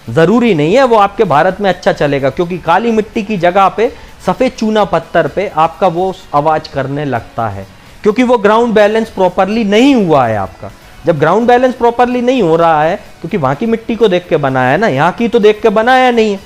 ज़रूरी नहीं है वो आपके भारत में अच्छा चलेगा, क्योंकि काली मिट्टी की जगह पे सफ़ेद चूना पत्थर पे आपका वो आवाज़ करने लगता है, क्योंकि वो ग्राउंड बैलेंस प्रॉपरली नहीं हुआ है आपका। जब ग्राउंड बैलेंस प्रॉपरली नहीं हो रहा है, क्योंकि वहाँ की मिट्टी को देख के बनाया है ना, यहाँ की तो देख के बनाया नहीं है,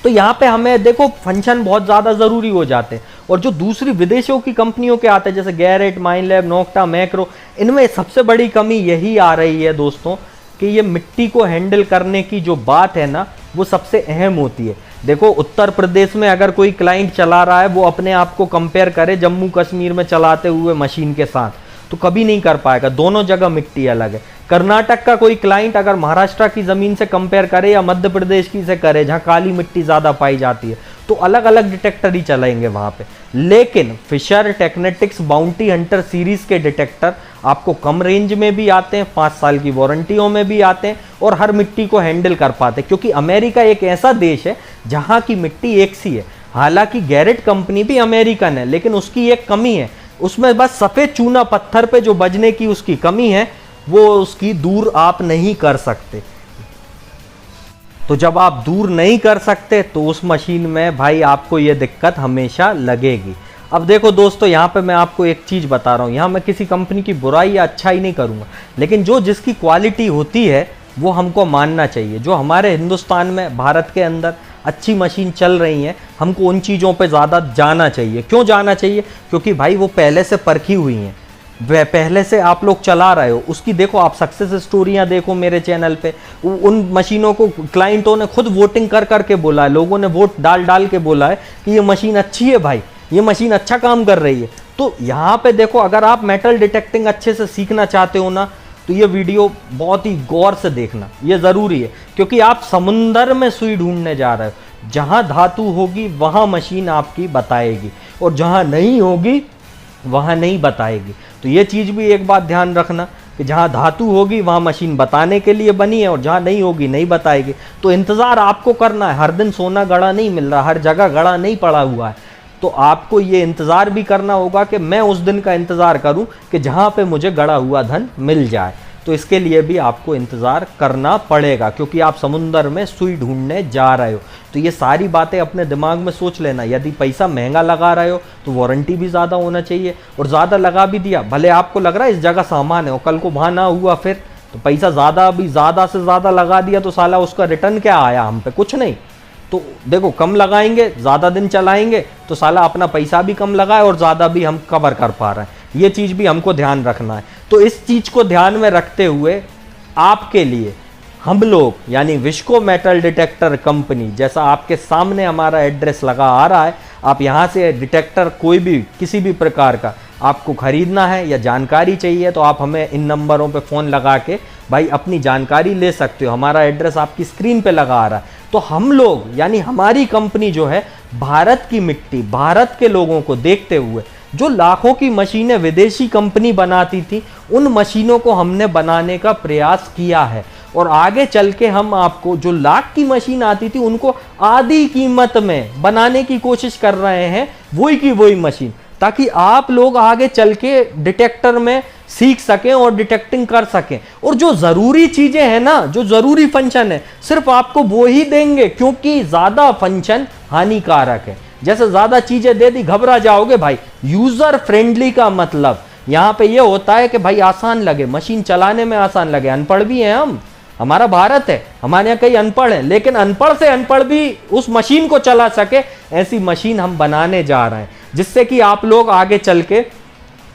तो यहाँ पे हमें देखो फंक्शन बहुत ज़्यादा ज़रूरी हो जाते हैं। और जो दूसरी विदेशों की कंपनियों के आते हैं जैसे गैरेट, माइनलैब, नोक्टा, मैक्रो, इनमें सबसे बड़ी कमी यही आ रही है दोस्तों कि ये मिट्टी को हैंडल करने की जो बात है ना वो सबसे अहम होती है। देखो उत्तर प्रदेश में अगर कोई क्लाइंट चला रहा है, वो अपने आप को कंपेयर करे जम्मू कश्मीर में चलाते हुए मशीन के साथ, तो कभी नहीं कर पाएगा, दोनों जगह मिट्टी अलग है। कर्नाटक का कोई क्लाइंट अगर महाराष्ट्र की ज़मीन से कंपेयर करे या मध्य प्रदेश की से करे जहाँ काली मिट्टी ज़्यादा पाई जाती है, तो अलग अलग डिटेक्टर ही चलाएंगे वहाँ पे। लेकिन फिशर टेक्नेटिक्स बाउंटी हंटर सीरीज के डिटेक्टर आपको कम रेंज में भी आते हैं, 5 साल की वारंटियों में भी आते हैं और हर मिट्टी को हैंडल कर पाते हैं, क्योंकि अमेरिका एक ऐसा देश है जहाँ की मिट्टी एक सी है। हालांकि गैरेट कंपनी भी अमेरिकन है, लेकिन उसकी एक कमी है, उसमें बस सफ़ेद चूना पत्थर पे जो बजने की उसकी कमी है, वो उसकी दूर आप नहीं कर सकते। तो जब आप दूर नहीं कर सकते तो उस मशीन में भाई आपको ये दिक्कत हमेशा लगेगी। अब देखो दोस्तों, यहाँ पे मैं आपको एक चीज़ बता रहा हूँ, यहाँ मैं किसी कंपनी की बुराई या अच्छाई नहीं करूँगा, लेकिन जो जिसकी क्वालिटी होती है वो हमको मानना चाहिए। जो हमारे हिंदुस्तान में, भारत के अंदर अच्छी मशीन चल रही हैं, हमको उन चीज़ों पे ज़्यादा जाना चाहिए। क्यों जाना चाहिए? क्योंकि भाई वो पहले से परखी हुई हैं, वह पहले से आप लोग चला रहे हो। उसकी देखो आप सक्सेस स्टोरियां देखो मेरे चैनल पे, उन मशीनों को क्लाइंटों ने खुद वोटिंग कर करके बोला है, लोगों ने वोट डाल डाल के बोला है कि ये मशीन अच्छी है भाई, ये मशीन अच्छा काम कर रही है। तो यहाँ पे देखो, अगर आप मेटल डिटेक्टिंग अच्छे से सीखना चाहते हो ना, तो ये वीडियो बहुत ही गौर से देखना, ये ज़रूरी है, क्योंकि आप समुंदर में सुई ढूंढने जा रहे हो। जहाँ धातु होगी वहाँ मशीन आपकी बताएगी, और जहाँ नहीं होगी वहाँ नहीं बताएगी। तो ये चीज़ भी एक बात ध्यान रखना कि जहाँ धातु होगी वहाँ मशीन बताने के लिए बनी है, और जहाँ नहीं होगी नहीं बताएगी। तो इंतज़ार आपको करना है, हर दिन सोना गड़ा नहीं मिल रहा, हर जगह गड़ा नहीं पड़ा हुआ है। तो आपको ये इंतज़ार भी करना होगा कि मैं उस दिन का इंतज़ार करूं कि जहां पे मुझे गड़ा हुआ धन मिल जाए। तो इसके लिए भी आपको इंतज़ार करना पड़ेगा, क्योंकि आप समुंदर में सुई ढूंढने जा रहे हो। तो ये सारी बातें अपने दिमाग में सोच लेना। यदि पैसा महंगा लगा रहे हो तो वारंटी भी ज़्यादा होना चाहिए, और ज़्यादा लगा भी दिया, भले आपको लग रहा है इस जगह सामान है और कल को वहाँ ना हुआ फिर, तो पैसा ज़्यादा से ज़्यादा लगा दिया तो साला उसका रिटर्न क्या आया हम पे? कुछ नहीं। तो देखो, कम लगाएंगे, ज़्यादा दिन चलाएंगे तो साला अपना पैसा भी कम लगाए और ज़्यादा भी हम कवर कर पा रहे हैं। ये चीज़ भी हमको ध्यान रखना है। तो इस चीज़ को ध्यान में रखते हुए आपके लिए हम लोग, यानी विस्को मेटल डिटेक्टर कंपनी, जैसा आपके सामने हमारा एड्रेस लगा आ रहा है, आप यहाँ से डिटेक्टर कोई भी किसी भी प्रकार का आपको ख़रीदना है या जानकारी चाहिए तो आप हमें इन नंबरों पे फ़ोन लगा के भाई अपनी जानकारी ले सकते हो। हमारा एड्रेस आपकी स्क्रीन पे लगा आ रहा है। तो हम लोग, यानी हमारी कंपनी जो है, भारत की मिट्टी, भारत के लोगों को देखते हुए जो लाखों की मशीनें विदेशी कंपनी बनाती थी, उन मशीनों को हमने बनाने का प्रयास किया है। और आगे चल के हम आपको जो लाख की मशीन आती थी उनको आधी कीमत में बनाने की कोशिश कर रहे हैं, वही की वही मशीन, ताकि आप लोग आगे चल के डिटेक्टर में सीख सकें और डिटेक्टिंग कर सकें। और जो ज़रूरी चीज़ें हैं ना, जो ज़रूरी फंक्शन है, सिर्फ आपको वो ही देंगे, क्योंकि ज़्यादा फंक्शन हानिकारक है। जैसे ज़्यादा चीज़ें दे दी घबरा जाओगे भाई। यूज़र फ्रेंडली का मतलब यहाँ पे ये होता है कि भाई आसान लगे, मशीन चलाने में आसान लगे। अनपढ़ भी हैं हम, हमारा भारत है, हमारे यहाँ कई अनपढ़ हैं, लेकिन अनपढ़ से अनपढ़ भी उस मशीन को चला सके, ऐसी मशीन हम बनाने जा रहे हैं, जिससे कि आप लोग आगे चल के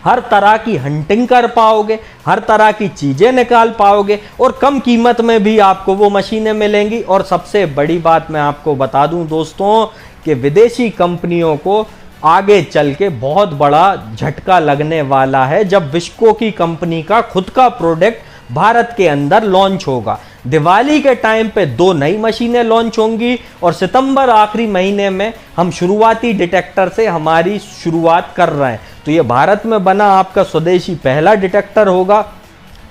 हर तरह की हंटिंग कर पाओगे, हर तरह की चीज़ें निकाल पाओगे, और कम कीमत में भी आपको वो मशीनें मिलेंगी। और सबसे बड़ी बात मैं आपको बता दूं दोस्तों, कि विदेशी कंपनियों को आगे चल के बहुत बड़ा झटका लगने वाला है जब विस्को की कंपनी का खुद का प्रोडक्ट भारत के अंदर लॉन्च होगा। दिवाली के टाइम पे 2 नई मशीनें लॉन्च होंगी, और सितंबर आखिरी महीने में हम शुरुआती डिटेक्टर से हमारी शुरुआत कर रहे हैं। तो ये भारत में बना आपका स्वदेशी पहला डिटेक्टर होगा,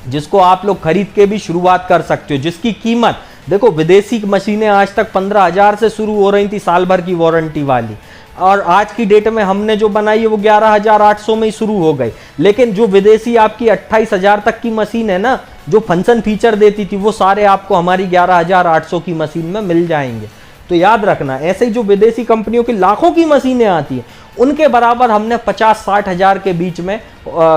जिसको आप लोग खरीद के भी शुरुआत कर सकते हो, जिसकी कीमत देखो, विदेशी मशीनें आज तक 15,000 से शुरू हो रही थी साल भर की वारंटी वाली, और आज की डेट में हमने जो बनाई है वो 11,800 में ही शुरू हो गई। लेकिन जो विदेशी आपकी 28,000 तक की मशीन है ना, जो फंक्शन फीचर देती थी, वो सारे आपको हमारी 11,800 की मशीन में मिल जाएंगे। तो याद रखना, ऐसे ही जो विदेशी कंपनियों की लाखों की मशीनें आती हैं, उनके बराबर हमने 50-60 हज़ार के बीच में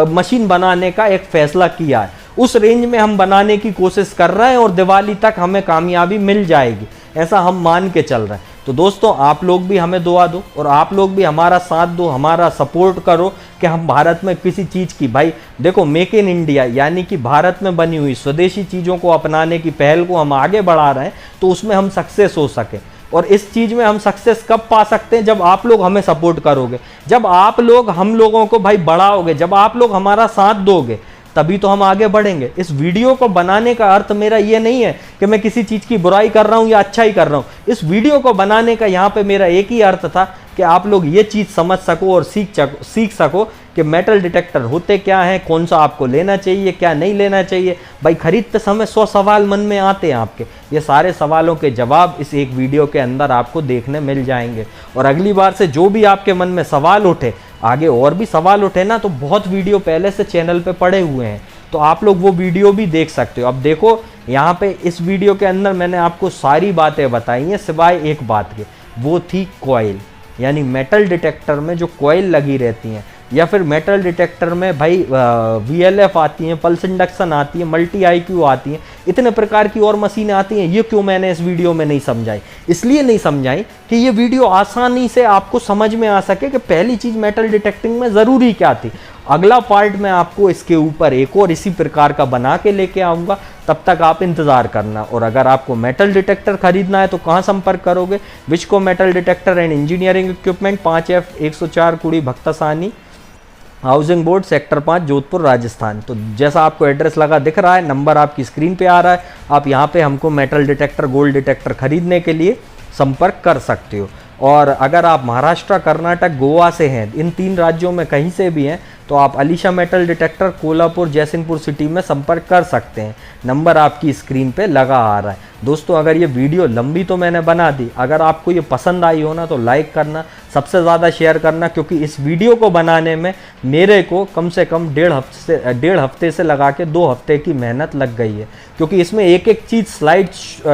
मशीन बनाने का एक फैसला किया है। उस रेंज में हम बनाने की कोशिश कर रहे हैं, और दिवाली तक हमें कामयाबी मिल जाएगी, ऐसा हम मान के चल रहे हैं। तो दोस्तों, आप लोग भी हमें दुआ दो, और आप लोग भी हमारा साथ दो, हमारा सपोर्ट करो कि हम भारत में किसी चीज़ की, भाई देखो, मेक इन इंडिया, यानी कि भारत में बनी हुई स्वदेशी चीज़ों को अपनाने की पहल को हम आगे बढ़ा रहे हैं, तो उसमें हम सक्सेस हो सके। और इस चीज़ में हम सक्सेस कब पा सकते हैं? जब आप लोग हमें सपोर्ट करोगे, जब आप लोग हम लोगों को भाई बढ़ाओगे, जब आप लोग हमारा साथ दोगे। तभी तो हम आगे बढ़ेंगे। इस वीडियो को बनाने का अर्थ मेरा ये नहीं है कि मैं किसी चीज़ की बुराई कर रहा हूँ या अच्छा ही कर रहा हूँ। इस वीडियो को बनाने का यहाँ पे मेरा एक ही अर्थ था कि आप लोग ये चीज़ समझ सको और सीख सको कि मेटल डिटेक्टर होते क्या हैं, कौन सा आपको लेना चाहिए, क्या नहीं लेना चाहिए। भाई खरीदते समय 100 सवाल मन में आते हैं आपके, ये सारे सवालों के जवाब इस एक वीडियो के अंदर आपको देखने मिल जाएंगे। और अगली बार से जो भी आपके मन में सवाल उठे, आगे और भी सवाल उठे ना, तो बहुत वीडियो पहले से चैनल पे पड़े हुए हैं, तो आप लोग वो वीडियो भी देख सकते हो। अब देखो यहाँ पे इस वीडियो के अंदर मैंने आपको सारी बातें बताई हैं सिवाय एक बात के, वो थी कॉइल। यानी मेटल डिटेक्टर में जो कॉइल लगी रहती हैं, या फिर मेटल डिटेक्टर में भाई VLF आती हैं, पल्स इंडक्शन आती है, मल्टी IQ आती हैं, इतने प्रकार की और मशीनें आती हैं। ये क्यों मैंने इस वीडियो में नहीं समझाई? इसलिए नहीं समझाई कि ये वीडियो आसानी से आपको समझ में आ सके कि पहली चीज़ मेटल डिटेक्टिंग में ज़रूरी क्या थी। अगला पार्ट मैं आपको इसके ऊपर एक और इसी प्रकार का बना के लेके आऊँगा, तब तक आप इंतज़ार करना। और अगर आपको मेटल डिटेक्टर खरीदना है तो कहाँ संपर्क करोगे? विचको metal detector and engineering equipment, 5F104 Kudi Bhaktasani, housing board, sector 5, Jodhpur, Rajasthan. तो जैसा आपको एड्रेस लगा दिख रहा है, नंबर आपकी स्क्रीन पे आ रहा है, आप यहाँ पे हमको मेटल डिटेक्टर, गोल्ड डिटेक्टर खरीदने के लिए संपर्क कर सकते हो। और अगर आप महाराष्ट्र, कर्नाटक, गोवा से हैं, इन 3 राज्यों में कहीं से भी हैं, तो आप Alisha metal detector, Kolhapur, Jaisinghpur city में संपर्क कर सकते हैं। नंबर आपकी स्क्रीन पे लगा आ रहा है। दोस्तों अगर ये वीडियो लंबी तो मैंने बना दी, अगर आपको ये पसंद आई हो ना तो लाइक करना, सबसे ज़्यादा शेयर करना, क्योंकि इस वीडियो को बनाने में मेरे को कम से कम 1.5 हफ्ते से लगा के 2 हफ्ते की मेहनत लग गई है, क्योंकि इसमें एक एक चीज़ स्लाइड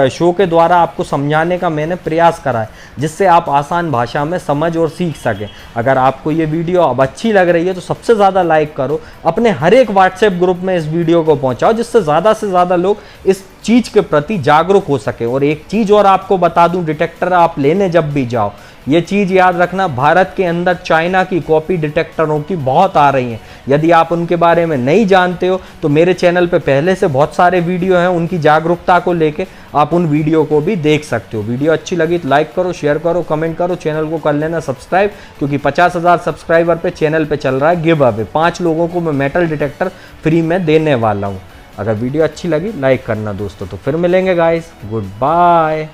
शो के द्वारा आपको समझाने का मैंने प्रयास करा है, जिससे आप आसान भाषा में समझ और सीख सकें। अगर आपको ये वीडियो अब अच्छी लग रही है तो सबसे ज़्यादा लाइक करो, अपने हर एक व्हाट्सएप ग्रुप में इस वीडियो को पहुंचाओ, जिससे ज़्यादा से ज़्यादा लोग इस चीज़ के प्रति जागरूक हो सके। और एक चीज़ और आपको बता दूं, डिटेक्टर आप लेने जब भी जाओ, ये चीज़ याद रखना, भारत के अंदर चाइना की कॉपी डिटेक्टरों की बहुत आ रही हैं। यदि आप उनके बारे में नहीं जानते हो तो मेरे चैनल पे पहले से बहुत सारे वीडियो हैं उनकी जागरूकता को लेके, आप उन वीडियो को भी देख सकते हो। वीडियो अच्छी लगी तो लाइक करो, शेयर करो, कमेंट करो, चैनल को कर लेना सब्सक्राइब, क्योंकि 50,000 सब्सक्राइबर पे चैनल पे चल रहा है गिव अवे। 5 लोगों को मैं मेटल डिटेक्टर फ्री में देने वाला हूँ। अगर वीडियो अच्छी लगी लाइक करना दोस्तों। तो फिर मिलेंगे गाइस, गुड बाय।